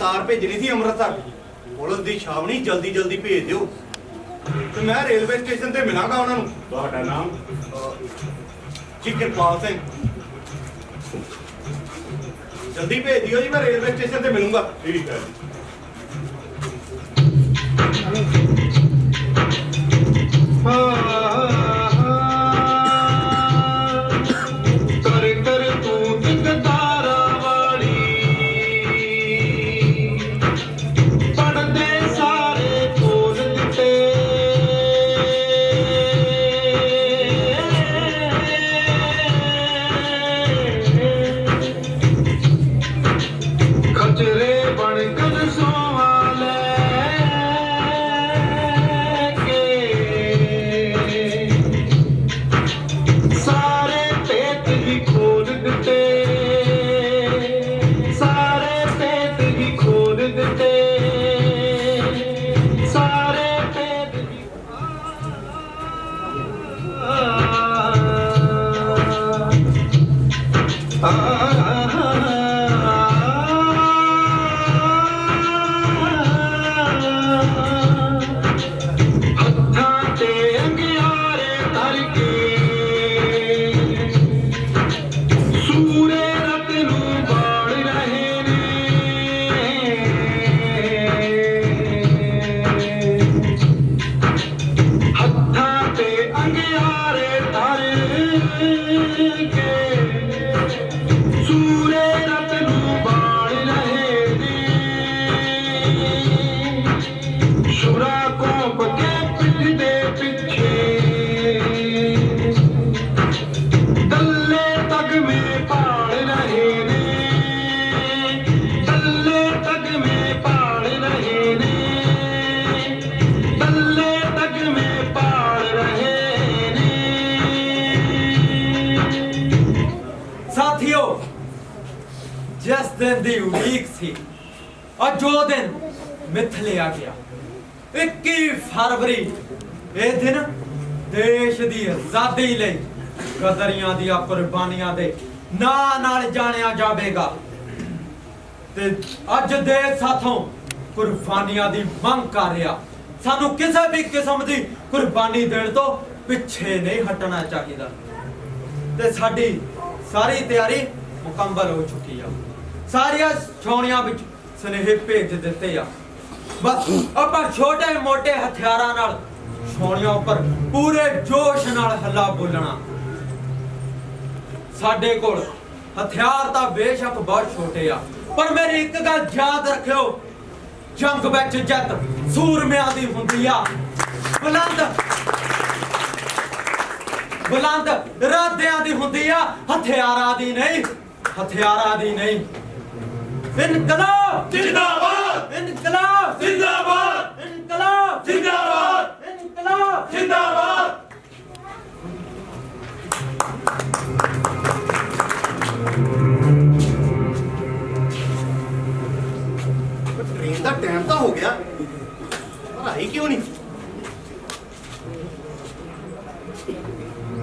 Car भेजनी थी Amritsar. Police की छावनी जल्दी जल्दी भेज दिओ ते मैं रेलवे स्टेशन ते मिलांगा उन्होंने। ਤੁਹਾਡਾ नाम? जी कृपाल सिंह। जल्दी भेज दिओ जी, मैं रेलवे स्टेशन ते मिलूंगा। ठीक है। जिस दिन दी उड़ीक सी और जो दिन मिथ लिया गया 21 फरवरी ये दिन देश दी आजादी लई गदरियां दियां कुर्बानियां दे नाल जानिया जावेगा ते अज देश साथों कुर्बानियां दी मंग कर रहा। सानू किसी भी किस्म दी कुर्बानी देने तो पिछे नहीं हटना चाहिए ते साडी सारी तैयारी मुकम्मल हो चुकी है। सारिया छावनियां विच स्नेहे भेज दिते आ। बस ਆਪਾਂ छोटे मोटे हथियारां नाल छावनियां उपर पूरे जोश नाल हल्ला बोलना। साडे कोल हथियार तां बेशक बहुत छोटे आ पर मेरी एक गल याद रखियो, जंग विच जित सूरमिਆਂ दी हुंदी आ। बुलंद इरादियां दी हुंदी आ, हथियारां दी नहीं, हथियारां दी नहीं। इनकलाब जिंदाबाद, इनकलाब जिंदाबाद, इनकलाब जिंदाबाद, इनकलाब जिंदाबाद। ट्रेन का टाइम तो हो गया पर आई क्यों नहीं?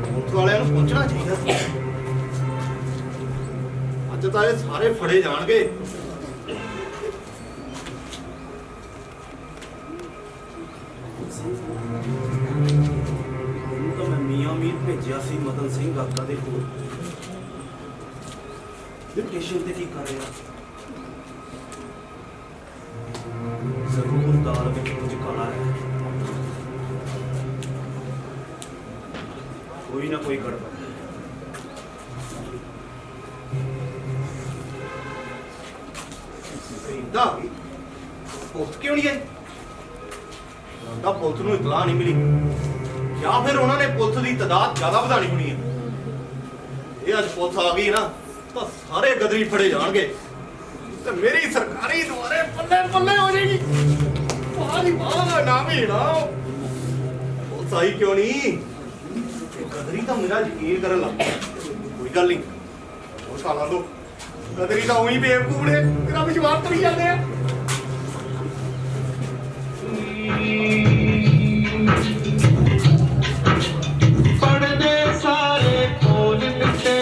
पुलिस वाले पहुंचना चाहिए। अज तो ये सारे फड़े जाएंगे। तो मैं मियां मीर भेजिया सी मदन सिंह गागा दे कोल। स्टेशन ते की कर रहा? जरूर दाल में कुछ काला है, कोई ना कोई गड़बड़। पुलिस क्यों नहीं आई? पुलिस को इतला नहीं मिली या फिर उन्होंने पुलिस की तादाद ज्यादा बढ़ानी होनी है। ये अज पुलिस आ गई ना तो सारे गदरी फड़े जाएंगे तो मेरी सरकारी द्वारे पल्ले पल्ले हो जाएगी। नाम ही ना पुलिस आई क्यों नहीं? गदरी तो मेरा यकीन कर लग कोई गल नहीं, वो साला दो गदरी तो उही बेवकूफ ने, तेरा विश्वास करी जाते हैं। पढ़ने सारे खोल दिते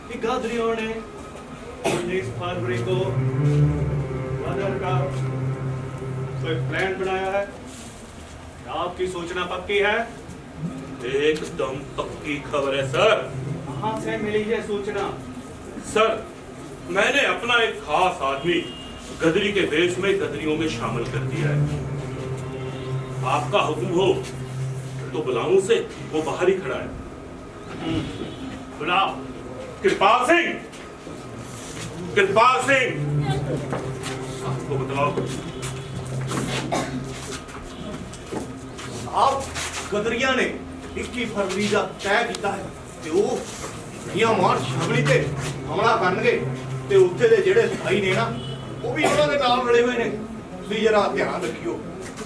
कि गादरियों ने 19 फरवरी को गदर का कोई प्लान बनाया है? क्या आपकी सूचना पक्की है? एकदम पक्की खबर है सर। कहाँ से मिली ये सूचना? सर, मैंने अपना एक खास आदमी गदरी के वेश में गदरियों में शामिल कर दिया है। आपका हुक्म हो तो बुलाऊं से, वो बाहर ही खड़ा है। बुलाओ। कृपाल सिंह, कृपाल सिंह, आपको बताओ। आप गदरिया ने 21 फरवरी का तय किया है कि वो दुनिया मार शामली ते हमला करनगे ते उत्थे दे ਜਿਹੜੇ ਸਿਪਾਹੀ ਨੇ ਨਾ ਉਹ ਵੀ ਉਹਨਾਂ ਦੇ ਨਾਲ ਰਲੇ ਹੋਏ ਨੇ। ਤੁਸੀਂ ਜਰਾ ਧਿਆਨ ਰੱਖਿਓ,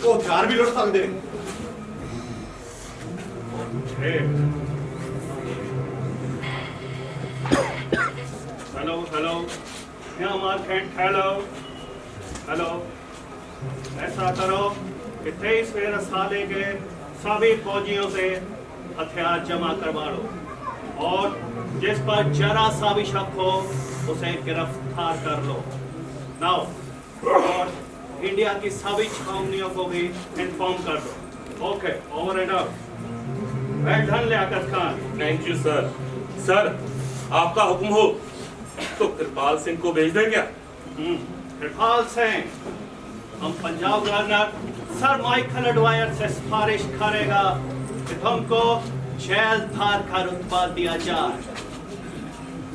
ਉਹ ਹਥਿਆਰ ਵੀ ਲੁੱਟ ਸਕਦੇ ਨੇ। हेलो हेलो, यहाँ मार्केट हेलो हेलो। ऐसा करो कि 23वें साले के सभी फौजियों से हथियार जमा करवा लो और जिस पर जरा सा भी शक हो उसे गिरफ्तार कर लो। नाउ और इंडिया की सभी छावनियों को भी इन्फॉर्म कर दो। Okay, over and out. Well done Liyaqat Khan. Thank you sir. Sir, आपका हुक्म हो तो कृपाल सिंह को भेज दें क्या? कृपाल सिंह, हम पंजाब गवर्नर सर माइकल एडवायर से सिफारिश करेगा कि तुमको जेलदार का रुतबा दिया जाए।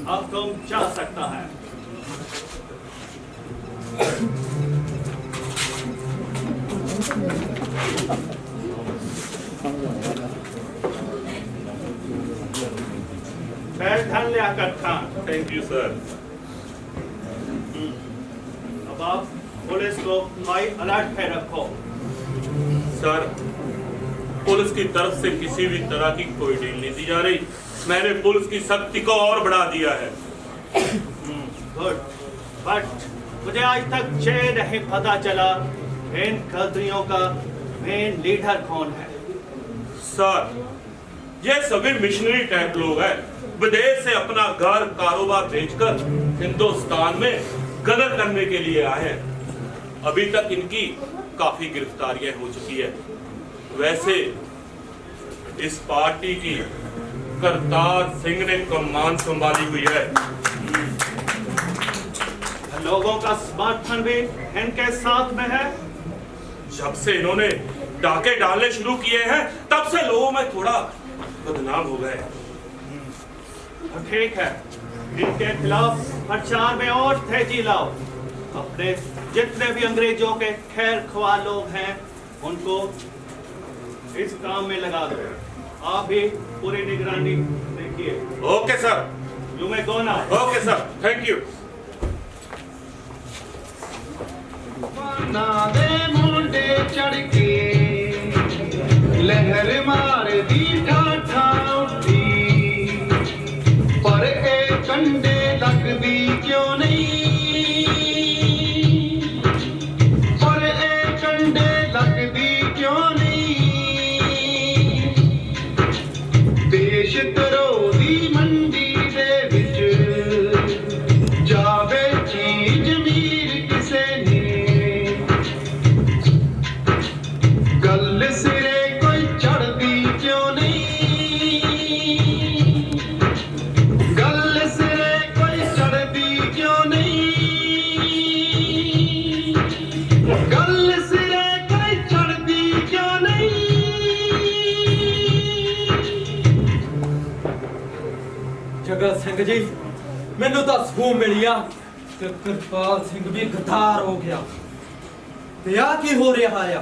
अब तुम जा सकता है। Well done Liyaqat Khan. Thank you sir. अब आप पुलिस को हाई अलर्ट पे रखो। सर, पुलिस की तरफ से किसी भी तरह की कोई डील नहीं दी जा रही। मैंने पुलिस की सख्ती को और बढ़ा दिया है। गुड, बट मुझे आज तक ये नहीं पता चला इन गदरियों का मेन लीडर कौन है। सर, ये सभी मिशनरी टाइप लोग हैं, विदेश से अपना घर कारोबार बेचकर हिंदुस्तान में गदर करने के लिए आए हैं। अभी तक इनकी काफी गिरफ्तारियां हो चुकी है। वैसे इस पार्टी की करतार सिंह ने कमान संभाली हुई है। लोगों का समर्थन भी इनके साथ में है। जब से इन्होंने डाके डालने शुरू किए हैं तब से लोगों में थोड़ा बदनाम हो गए। तो ठीक है, इनके खिलाफ प्रचार में और तेजी लाओ। अपने जितने भी अंग्रेजों के खैर ख्वाह लोग हैं उनको इस काम में लगा दो। आप भी पूरी निगरानी देखिए। Okay sir. You may go now. Okay sir, thank you. ना दे मुंडे चढ़ के लहर मार दी ठाठा उठी, पर ए कंडे लगदी क्यों नहीं, पर ए कंडे लगदी क्यों नहीं। देश तरोदी मंडी दे विच जावे चीज मीर किसे ने, गल सिरे कोई चढ़दी क्यों नहीं, गल सिरे कोई चढ़दी क्यों नहीं, गल सिरे कोई चढ़दी क्यों नहीं। जगत सिंह जी, मैनू तो सूह मिली आ कि कृपाल सिंह भी गद्दार हो गया। ते आ की हो रहा है?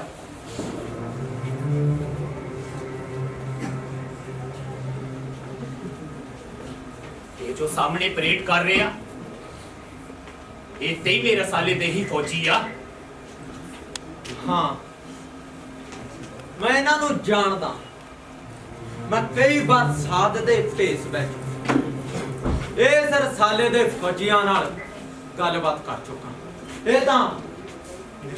ये जो सामने परेड कर रहे हैं ये ते मेरे साले दे ही फौजी आ। हाँ, मैं इन्हां नूं जानदा। मैं कई बार साध दे भेस बैठ इस रसाले दे फौजियां नाल गलबात कर चुका। ये तां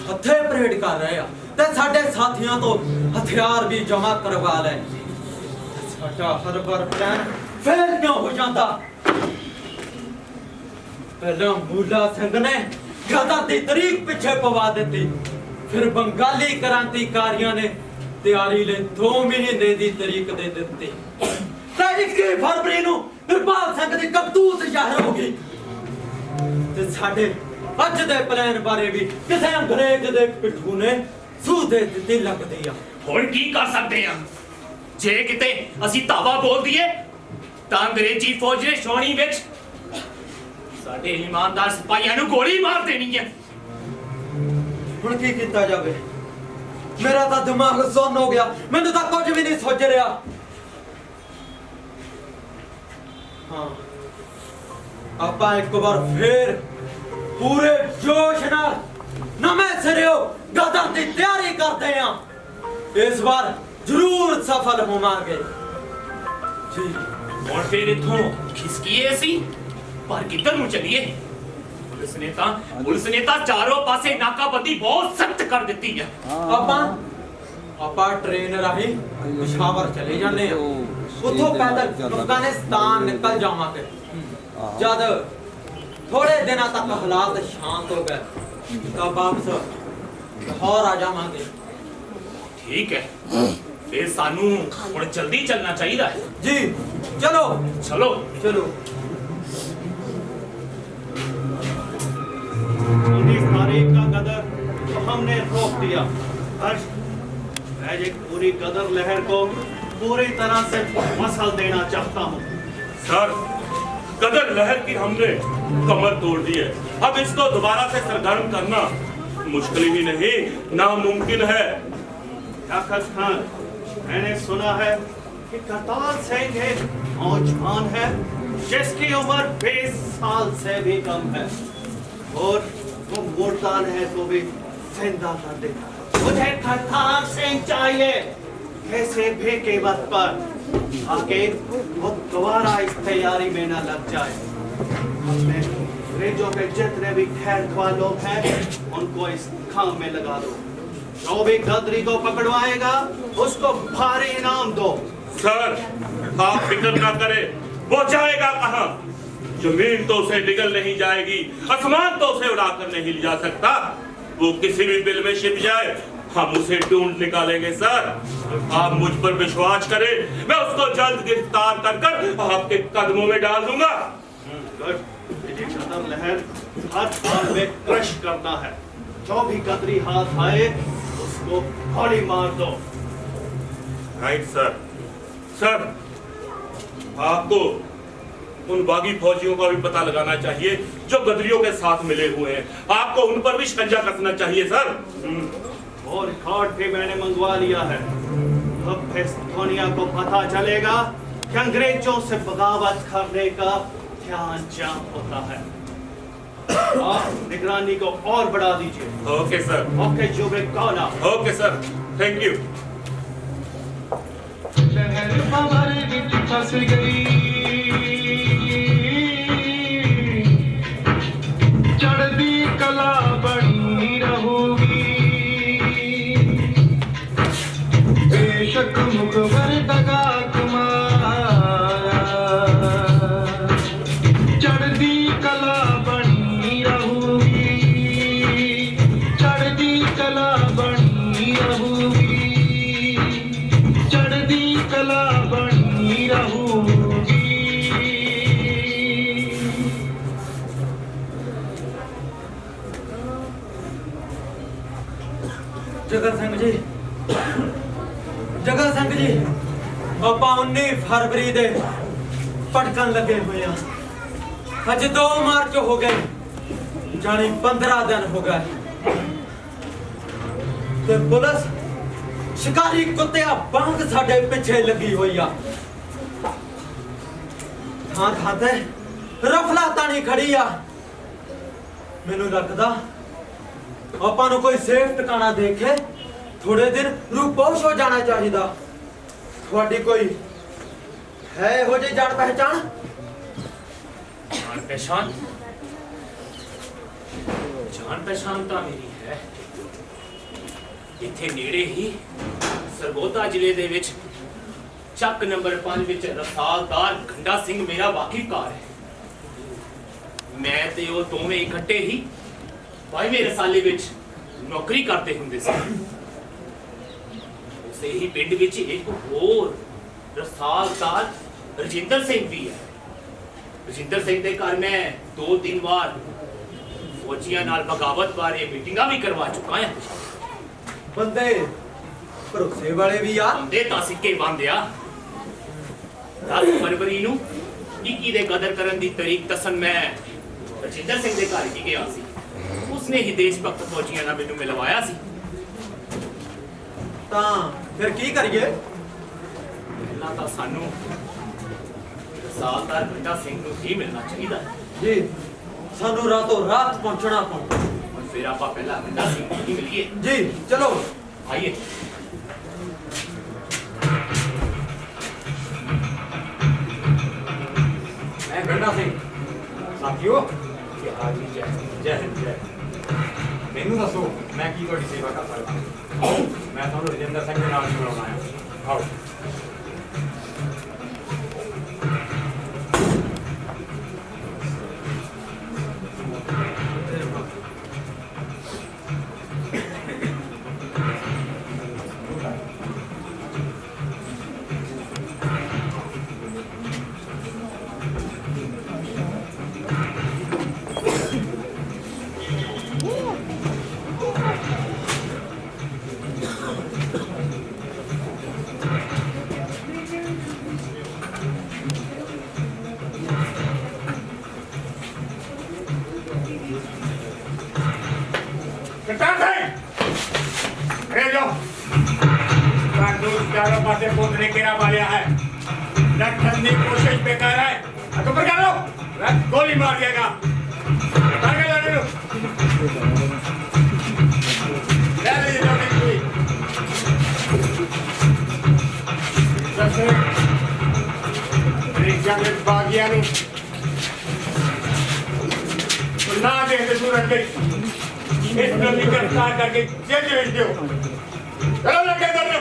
हथे परेड कर रहे आ ते साडे साथियां तो हथियार भी जमा करवा ले। साडा हर बार प्लान फेल क्यों हो जाता? पहला मूला सिंह ने गदर की तरीक पीछे पवा दी, फिर बंगाली क्रांतिकारियों ने तैयारी ले 2 महीने की तरीक दे दी। 21 फरवरी ਨੂੰ ਹਰਪਾਲ ਸਿੰਘ ਦੀ ਕਰਤੂਤ ਜ਼ਾਹਿਰ ਹੋ ਗਈ ਤੇ ਸਾਡੇ ਅੱਜ ਦੇ ਪਲਾਨ ਬਾਰੇ ਵੀ ਕਿਸੇ ਅੰਗਰੇਜ਼ ਦੇ ਪਿੱਠੂ ਨੇ ਸੂਹ ਦੇ ਦਿੱਤੀ ਲੱਗਦੀ ਆ। ਹੁਣ ਕੀ ਕਰ ਸਕਦੇ ਆ? ਜੇ ਕਿਤੇ ਅਸੀਂ ਧਾਵਾ ਬੋਲ ਦਈਏ ਤਾਂ ਅੰਗਰੇਜ਼ੀ ਫੌਜ ਨੇ ਛਾਉਣੀ ਵਿੱਚ ਸਾਡੇ ਇਮਾਨਦਾਰ ਸਿਪਾਹੀਆਂ ਨੂੰ ਗੋਲੀ ਮਾਰ ਦੇਣੀ ਹੈ। ਹੁਣ ਕੀ ਕੀਤਾ ਜਾਵੇ? ਮੇਰਾ ਤਾਂ ਦਿਮਾਗ ਸੁੰਨ ਹੋ ਗਿਆ, ਮੈਨੂੰ ਤਾਂ ਕੁਝ ਵੀ ਨਹੀਂ ਸੁੱਝ ਰਿਹਾ। ਹਾਂ, ਆਪਾਂ ਇੱਕ ਵਾਰ ਫੇਰ ਪੂਰੇ ਜੋਸ਼ ਨਾਲ ਨਵੇਂ ਸਿਰਿਓਂ ਗਦਰ ਦੀ ਤਿਆਰੀ ਕਰਦੇ ਆਂ। ਇਸ ਵਾਰ ਜ਼ਰੂਰ ਸਫਲ ਹੋਵਾਂਗੇ ਜੀ। ਹੁਣ ਫੇਰ ਇੱਥੋਂ ਖਿਸਕੀਏ ਅਸੀਂ, ਪਰ ਕਿੱਧਰ ਨੂੰ ਚੱਲੀਏ? ਪੁਲਿਸ ਨੇ ਤਾਂ ਚਾਰੋਂ ਪਾਸੇ ਨਾਕਾਬੰਦੀ ਬਹੁਤ ਸਖਤ ਕਰ ਦਿੱਤੀ ਹੈ। ਆਪਾਂ ਟ੍ਰੇਨ ਰਾਹੀਂ ਪਿਸ਼ਾਵਰ ਚਲੇ ਜਾਂਦੇ ਆ, ਉੱਥੋਂ ਪੈਦਲ ਅਫਗਾਨਿਸਤਾਨ ਨਿਕਲ ਜਾਵਾਂਗੇ। ਜਦ ਥੋੜੇ ਦਿਨਾਂ ਤੱਕ ਹਾਲਾਤ ਸ਼ਾਂਤ ਹੋ ਗਏ ਤਾਂ ਵਾਪਸ ਲਾਹੌਰ ਆ ਜਾਵਾਂਗੇ। ਠੀਕ ਹੈ, ਫੇਰ ਸਾਨੂੰ ਹੁਣ ਜਲਦੀ ਚੱਲਣਾ ਚਾਹੀਦਾ ਹੈ ਜੀ। ਚਲੋ ਚਲੋ ਚਲੋ। 19 तारीख का गदर तो हमने रोक दिया। आज मैं एक पूरी गदर लहर को पूरी तरह से मसल देना चाहता हूँ। सर, गदर लहर की हमने कमर तोड़ दी है। अब इसको दोबारा से सरगर्म करना मुश्किल ही नहीं, नामुमकिन है। याकत खान, मैंने सुना है कि करतार सिंह एक नौजवान है जिसकी उम्र 20 साल से भी कम है और वो मुर्दा है तो भी जिंदा कर देता है। मुझे करतार सिंह चाहिए, कैसे भी कीमत पर, ताकि वो दोबारा इस तैयारी में न लग जाए। अपने अंग्रेजों के जितने भी खैर ख्वाह लोग हैं उनको इस काम में लगा दो। जो भी गदरी को पकड़वाएगा उसको भारी इनाम दो। सर, आप फिक्र ना करें, वो जाएगा कहाँ? जमीन तो उसे निगल नहीं जाएगी, आसमान तो उसे उड़ाकर नहीं जा सकता। वो किसी भी बिल में छिप जाए, हम उसे ढूंढ निकालेंगे। सर, आप मुझ पर विश्वास करें, मैं उसको जल्द गिरफ्तार कर आपके कदमों में डाल दूंगा। ये गदर लहर हर हाल में क्रश करना है। जो भी गदरी हाथ आए उसको गोली मार दो। Right sir. सर, आपको उन बागी फौजियों का भी पता लगाना चाहिए जो गदरियों के साथ मिले हुए हैं। आपको उन पर भी शिकंजा कसना चाहिए सर। और रिकॉर्ड भी मैंने मंगवा लिया है। अब इस दुनिया को पता चलेगा कि अंग्रेजों से बगावत करने का क्या अंजाम होता है। आप निगरानी को और बढ़ा दीजिए। Okay sir. ओके जुबे कौना। Okay sir, thank you. लहर भंवर विच फस गई, चढ़दी कला बनी रहूगी। बेशक मुखबर दगा तुम्हारा, चढ़दी कला बनी रहूगी। चढ़दी कला बनी रहूगी। चढ़दी कला बनी रहूगी। जगत सिंह जी, जगत सिंह जी, ਆਪਾਂ 19 ਫਰਵਰੀ ਦੇ ਭਟਕਣ ਲੱਗੇ ਹੋਏ ਆ। ਅੱਜ 2 ਮਾਰਚ ਹੋ ਗਏ, ਜਾਨੀ 15 ਦਿਨ ਹੋ ਗਏ ਤੇ ਪੁਲਿਸ ਸ਼ਿਕਾਰੀ ਕੁੱਤਿਆਂ ਵਾਂਗ ਸਾਡੇ ਪਿੱਛੇ ਲੱਗੀ ਹੋਈ ਆ। ਥਾਂ ਥਾਂ ਤੇ ਰਫਲਾ ਤਾਣੀ ਖੜੀ ਆ। ਮੈਨੂੰ ਲੱਗਦਾ ਆਪਾਂ ਨੂੰ ਕੋਈ ਸੇਫ ਟਿਕਾਣਾ ਦੇਖ ਕੇ ਥੋੜੇ ਦਿਨ ਰੂਪੋਸ਼ ਹੋ ਜਾਣਾ ਚਾਹੀਦਾ। ਤੁਹਾਡੀ ਕੋਈ ਹੈ ਇਹੋ ਜਿਹੀ ਜਾਣ ਪਹਿਚਾਣ? ਜਾਣ ਪਛਾਣ ਤਾਂ ਮੇਰੀ ਹੈ। ਇੱਥੇ ਨੇੜੇ ਹੀ ਸਰਗੋਦਾ ਜ਼ਿਲ੍ਹੇ ਦੇ ਵਿੱਚ ਚੱਕ ਨੰਬਰ 5 ਵਿੱਚ ਰਸਾਲਦਾਰ ਗੰਡਾ ਸਿੰਘ ਮੇਰਾ ਵਾਕਿਫਕਾਰ ਹੈ। मैं ते वो दोवें इकट्ठे ही 22वें रसाले विच नौकरी करते हुंदे सी। उसे ही पिंड विच एक होर रसालदार रजिंदर सिंह भी है। रजिंदर सिंह दे घर मैं 2-3 बार फौजियां नाल बगावत बारे मीटिंगां भी करवा चुका हां। ਬੰਦੇ ਭਰੋਸੇ ਵਾਲੇ ਵੀ ਆ। ਬੰਦੇ ਤਾਂ ਸਿੱਕੇ ਬੰਦੇ ਆ। 10 ਫਰਵਰੀ ਨੂੰ 21 ਦੇ ਕਦਰ ਕਰਨ ਦੀ ਤਾਰੀਖ ਦੱਸਣ ਮੈਂ ਰਜਿੰਦਰ ਸਿੰਘ ਦੇ ਘਰ ਹੀ ਗਿਆ ਸੀ। ਉਸਨੇ ਹੀ ਦੇਸ਼ ਭਗਤ ਫੌਜੀਆਂ ਨਾਲ ਮੈਨੂੰ ਮਿਲਵਾਇਆ ਸੀ। ਤਾਂ ਫਿਰ ਕੀ ਕਰੀਏ? ਪਹਿਲਾਂ ਤਾਂ ਸਾਨੂੰ ਰਸਾਲਦਾਰ ਬੰਦਾ ਸਿੰਘ ਨੂੰ ਹੀ ਮਿਲਣਾ ਚਾਹੀਦਾ ਹੈ। ਜੀ ਸਾਨੂੰ ਰਾਤੋਂ ਰਾਤ ਪਹੁੰਚਣਾ ਪਊ। और फिर आप पहला बंदा सिंह को ही मिलिए। ਜੀ ਚਲੋ। आइए। ਮੈਂ ਗੰਡਾ ਸਿੰਘ। ਸਾਥੀਓ ਜੈ ਹਿੰਦ ਜੈ। ਮੈਨੂੰ ਦੱਸੋ ਮੈਂ ਕੀ ਤੁਹਾਡੀ ਸੇਵਾ ਕਰ ਸਕਦਾ? ਆਓ ਮੈਂ ਤੁਹਾਨੂੰ ਰਜਿੰਦਰ ਸਿੰਘ ਦੇ ਨਾਲ ਮਿਲਾਉਣਾ ਹੈ। ਆਓ। चारों पासे पोतने घेरा पालिया है। लठन की कोशिश बेकार है। ऊपर करो, गोली मार देगा। बागिया ना देखते सूरज गई इस नदी गिरफ्तार करके जेल भेज दो। चलो लगे करना।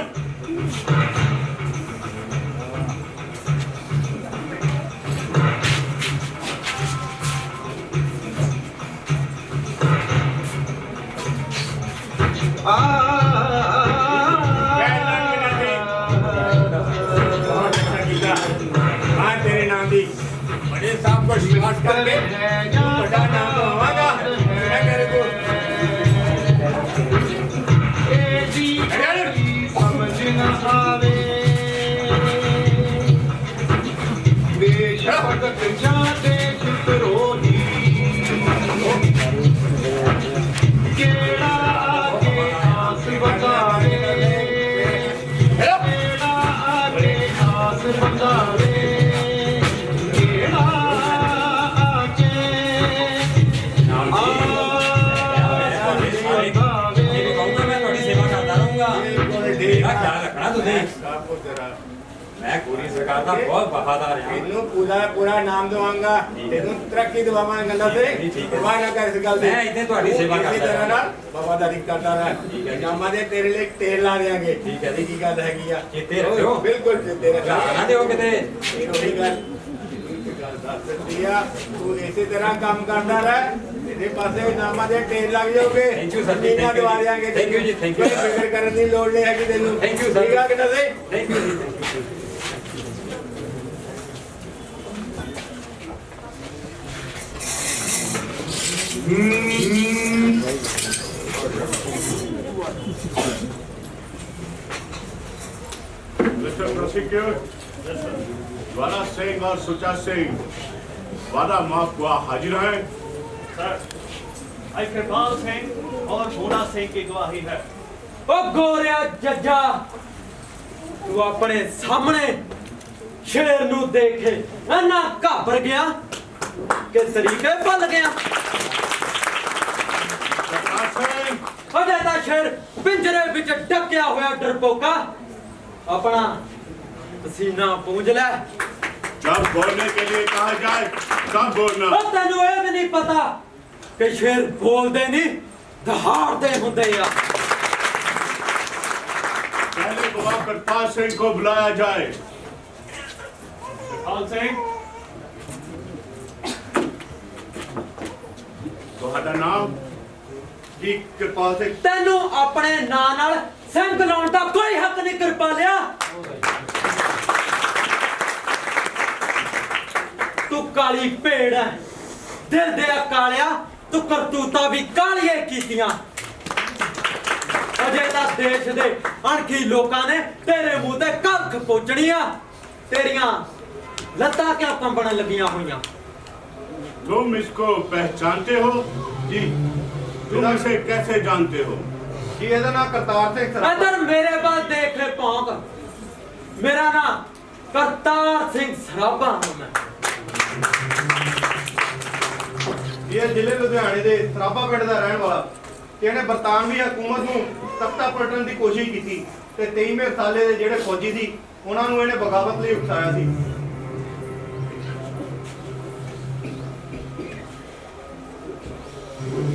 तेरे नाम दी बड़े साहब को विश्वास करके बड़ा नाम तो हमारा मैं तेरे को समझ न आवे बेशक जाते चित्रोही केड़ा के आस बतावे केड़ा के आस बतावे मैं पूरी सरकार का बहुत वफादार हूं। तेनू पूरा नाम दवांगा तेनू तरक्की दवावां गंदा से परवाह ना कर इस गल दी। मैं इतने ਤੁਹਾਡੀ सेवा इसी करता तरह नाल वफादारी करता रह। जामा दे तेरे लिए तेल ला देंगे। ठीक है की गल हैगी आ चेते रखियो। बिल्कुल चेते रखियो ना दियो किते ये वही गल दिया तू इसी तरह काम करता रह। तेरे पासे नामा दे तेल लग जाओगे। Thank you sir. महीना दवा देंगे। थैंक यू जी थैंक यू। फिक्र करने की लोड़ नहीं है कि तेनू थैंक यू सर। ठीक है कि नहीं? थैंक यू जी थैंक यू। Mr. Prosecutor, वाला सिंह और सुचा सिंह वादा माफ हुआ हाजिर है। सर भाई कृपाल सिंह और भोला सिंह की गवाही है। ओ गोरिया जज्जा तू अपने सामने शेर नू देखे ना घाबर गया कि तरीके भल गया। अजे ता शेर पिंजरे विच ढकिया होया डरपोका अपना पसीना पूंज ले। जब बोलने के लिए कहा जाए तब बोलना। तेनू ये भी नहीं पता कि शेर बोलते नहीं दहाड़ते होंदे आ। पहले गवाह कृपाल सिंह को बुलाया जाए। कृपाल सिंह ਤੁਹਾਡਾ ਨਾਮ? ਜੀ ਕਿਰਪਾਲ ਸਿੰਘ। ਤੈਨੂੰ ਆਪਣੇ ਨਾਂ ਨਾਲ ਸਿੰਘ ਲਾਉਣ ਦਾ ਕੋਈ ਹੱਕ ਨਹੀਂ ਕਿਰਪਾਲਿਆ। ਤੂੰ ਕਾਲੀ ਭੇੜ ਹੈ, ਦਿਲ ਦੇ ਕਾਲਿਆ, ਤੂੰ ਕਰਤੂਤਾਂ ਵੀ ਕਾਲੀਆਂ ਕੀਤੀਆਂ। ਅਜੇ ਤਾਂ ਦੇਸ਼ ਦੇ ਅਣਖੀ ਲੋਕਾਂ ਨੇ ਤੇਰੇ ਮੂੰਹ ਤੇ ਕੱਖ ਪੋਚਣੀਆਂ। ਤੇਰੀਆਂ ਲੱਤਾਂ ਕਿਉਂ ਕੰਬਣ ਲੱਗੀਆਂ ਹੋਈਆਂ? तुम इसको पहचानते हो? जी तुम इसे कैसे जानते हो? जी ਇਹਦਾ ਨਾਮ ਕਰਤਾਰ ਸਿੰਘ ਸਰਾਭਾ। इधर मेरे पास देख ले पौंक। मेरा नाम करतार सिंह सराभा हूं मैं। ਇਹ ਜ਼ਿਲ੍ਹੇ ਲੁਧਿਆਣੇ ਦੇ ਸਰਾਭਾ ਪਿੰਡ ਦਾ ਰਹਿਣ ਵਾਲਾ ਤੇ ਇਹਨੇ ਬਰਤਾਨਵੀ ਹਕੂਮਤ ਨੂੰ ਤਖਤਾ ਪਲਟਣ ਦੀ ਕੋਸ਼ਿਸ਼ ਕੀਤੀ ਤੇ 23ਵੇਂ ਸਾਲੇ ਦੇ ਜਿਹੜੇ ਫੌਜੀ ਸੀ ਉਹਨਾਂ ਨੂੰ ਇਹਨੇ ਬਗਾਵਤ ਲਈ ਉਕਸਾਇਆ ਸੀ।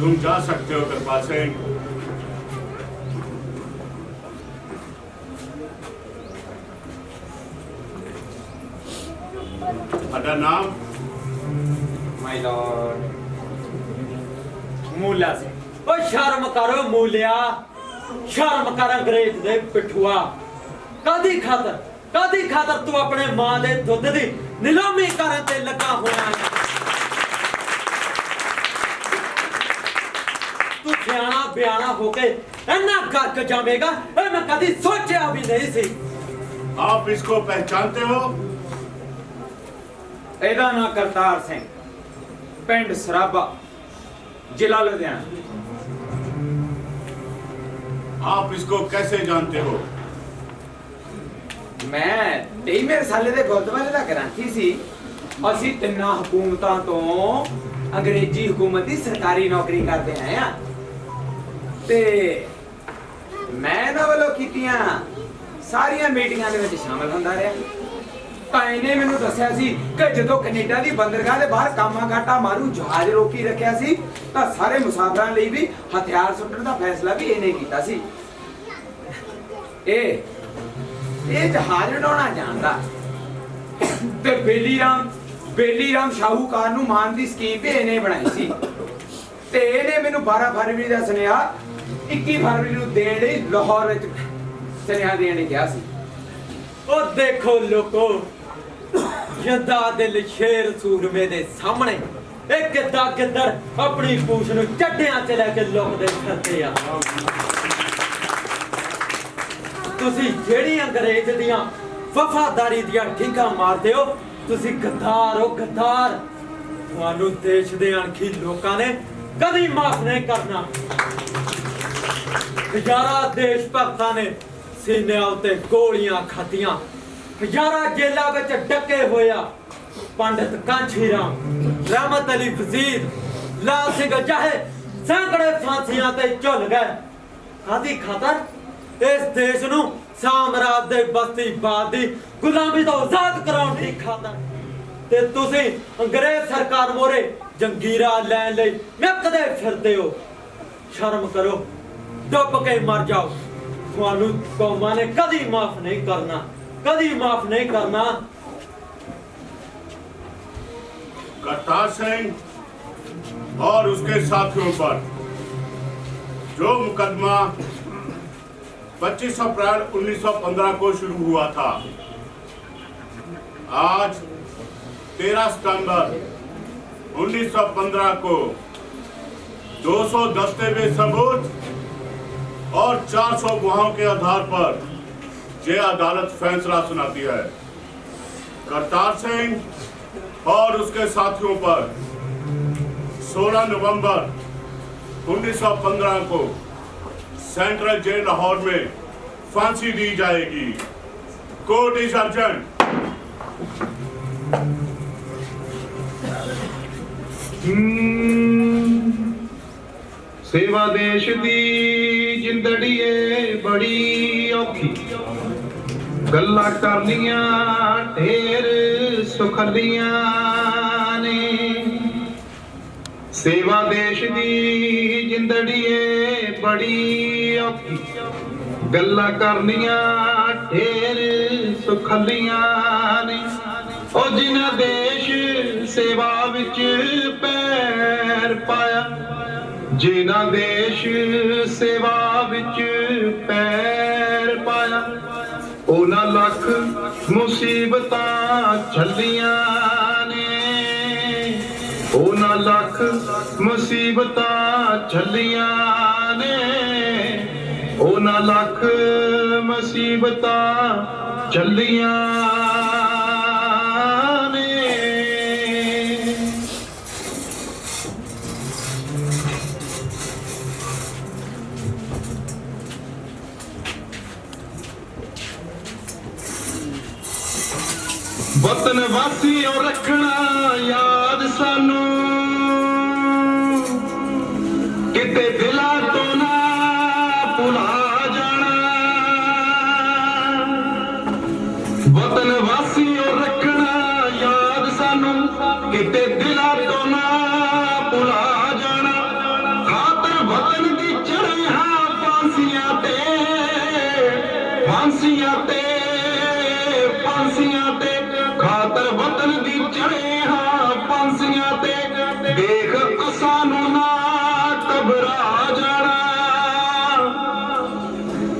तुम जा सकते हो कृपाल सिंह। ਤੁਹਾਡਾ ਨਾਮ? माय लॉर्ड मूला सिंह। ओ शर्म करो मूलिया, शर्म कर अंग्रेज दे पिठुआ। कादी खातर तू अपने मां दे दुध दी नीलामी करन ते लगा होया है। तू सियाना बयाना होके इन्ना गर्क जावेगा ए मैं कदी सोचा भी नहीं सी। आप इसको पहचानते हो? ਇਹਦਾ ਨਾਂ ਕਰਤਾਰ ਸਿੰਘ, ਪਿੰਡ ਸਰਾਭਾ, ਜ਼ਿਲ੍ਹਾ ਲੁਧਿਆਣਾ। आप इसको कैसे जानते हो? ਮੈਂ 23ਵੇਂ ਸਾਲੇ ਦੇ ਗੁਰਦੁਆਰੇ ਦਾ ਗ੍ਰੰਥੀ ਸੀ। ਅਸੀਂ ਤਿੰਨਾਂ ਹਕੂਮਤਾਂ ਤੋਂ ਅੰਗਰੇਜ਼ੀ ਹਕੂਮਤ ਦੀ ਸਰਕਾਰੀ ਨੌਕਰੀ ਕਰਦੇ ਆਏ ਆ ਤੇ ਮੈਂ ਇਹਨਾਂ ਵੱਲੋਂ ਕੀਤੀਆਂ ਸਾਰੀਆਂ ਮੀਟਿੰਗਾਂ ਦੇ ਵਿੱਚ ਸ਼ਾਮਲ ਹੁੰਦਾ ਰਿਹਾ। ਤਾਂ ਇਹਨੇ ਮੈਨੂੰ ਦੱਸਿਆ ਸੀ ਕਿ ਜਦੋਂ ਕੈਨੇਡਾ ਦੀ ਬੰਦਰਗਾਹ ਦੇ ਬਾਹਰ ਕਾਮਾ ਮਾਰੂ ਜਹਾਜ਼ ਰੋਕੀ ਰੱਖਿਆ ਸੀ ਤਾਂ ਸਾਰੇ ਮੁਸਾਫਰਾਂ ਲਈ ਵੀ ਹਥਿਆਰ ਸੁੱਟਣ ਦਾ ਫੈਸਲਾ ਵੀ ਇਹਨੇ ਕੀਤਾ ਸੀ। ਇਹ ਜਹਾਜ਼ ਉਡਾਉਣਾ ਜਾਣਦਾ ਤੇ ਬੇਲੀ ਰਾਮ ਸ਼ਾਹੂਕਾਰ ਨੂੰ ਮਾਰਨ ਦੀ ਸਕੀਮ ਵੀ ਇਹਨੇ ਬਣਾਈ ਸੀ ਤੇ ਇਹਨੇ ਮੈਨੂੰ 12 ਫਰਵਰੀ ਦਾ ਸੁਨੇਹਾ 21 ਫਰਵਰੀ ਨੂੰ ਦੇਣ ਲਈ ਲਾਹੌਰ ਵਿੱਚ ਸੁਨੇਹਾ ਦੇਣ ਲਈ ਗਿਆ ਸੀ। ओ देखो लोको, यदा दिल शेर सूरमे दे सामने एक गिद्दा गिद्दड़ अपनी पूछ नूं चड्डियां च लैके लुकदे फिरदे आ। तुसी जेड़ी अंग्रेज दियां वफादारी दियां ठीकां मारदे हो, तुसी गद्दार हो गद्दार। तुहानूं देश दे अणखी लोकां ने कदी माफ नहीं करना। हजारां देश भगतां ने सीने उत्ते गोलियां खातियां, हजारां जेलां विच डके होया। पंडित कांची राम, रहमत अली वजीर, लाल सिंह चाहे सैकड़े फांसियां ते झुल गए। कादी खातर इस देश नूं साम्राज दे बस्तीवाद दी गुलामी तो आजाद कराउण दी खातर। ते तुसीं अंग्रेज सरकार मोरे जंगीरा लैण लई मिकदे फिरदे हो। शर्म करो, डुब के मर जाओ। ਤੁਹਾਨੂੰ ਕੌਮਾਂ ਨੇ ਕਦੀ ਮਾਫ ਨਹੀਂ ਕਰਨਾ, ਕਦੀ ਮਾਫ नहीं करना। करतार सिंह और उसके साथियों पर जो मुकदमा 25 अप्रैल 1915 को शुरू हुआ था, आज 13 सितंबर 1915 को 200 दस्तावेज सबूत और 400 गुहाओं के आधार पर ये अदालत फैसला सुनाती है। करतार सिंह और उसके साथियों पर 16 नवंबर 1915 को सेंट्रल जेल लाहौर में फांसी दी जाएगी। Court is urgent. सेवा देश दी जिंदड़ी बड़ी औखी, गल्ला करनियां ढेर सुखलियां ने। सेवा देश दी जिंदड़ी बड़ी औखी, गल्ला करनियां ढेर सुखलियां ने। ओ जिन्हां देश सेवा विच पैर पाया, ਜਿਨ੍ਹਾਂ ਦੇਸ਼ ਸੇਵਾ ਵਿੱਚ ਪੈਰ ਪਾਇਆ ਉਹਨਾਂ ਲੱਖ ਮੁਸੀਬਤਾਂ ਝੱਲੀਆਂ ਨੇ, ਉਹਨਾਂ ਲੱਖ ਮੁਸੀਬਤਾਂ ਝੱਲੀਆਂ ਨੇ, ਉਹਨਾਂ ਲੱਖ ਮੁਸੀਬਤਾਂ ਝੱਲੀਆਂ ਨੇ। ਵਤਨ ਵਾਸੀਓ ਰੱਖਣਾ ਯਾਦ ਸਾਨੂੰ, ਕਿਤੇ ਦਿਲਾਂ ਤੋਂ ਨਾ ਭੁਲਾ ਜਾਣਾ। ਵਤਨ ਵਾਸੀਓ ਰੱਖਣਾ ਯਾਦ ਸਾਨੂੰ, ਕਿਤੇ ਦਿਲਾਂ ਤੋਂ ਨਾ ਭੁਲਾ ਜਾਣਾ। ਖਾਤਰ ਵਤਨ ਦੀ ਚੜ੍ਹੇ ਹਾਂ ਫਾਂਸੀਆਂ ਤੇ, ਫਾਂਸੀਆਂ ਤੇ, ਫਾਂਸੀਆਂ ਤੇ, ਖਾਤਰ ਵਤਨ ਦੀ ਚੜ੍ਹੇ ਹਾਂ ਫਾਂਸੀਆਂ ਤੇ। ਦੇਖ ਅਸਾਂ ਨੂੰ ਨਾ ਘਬਰਾ ਜਾਣਾ,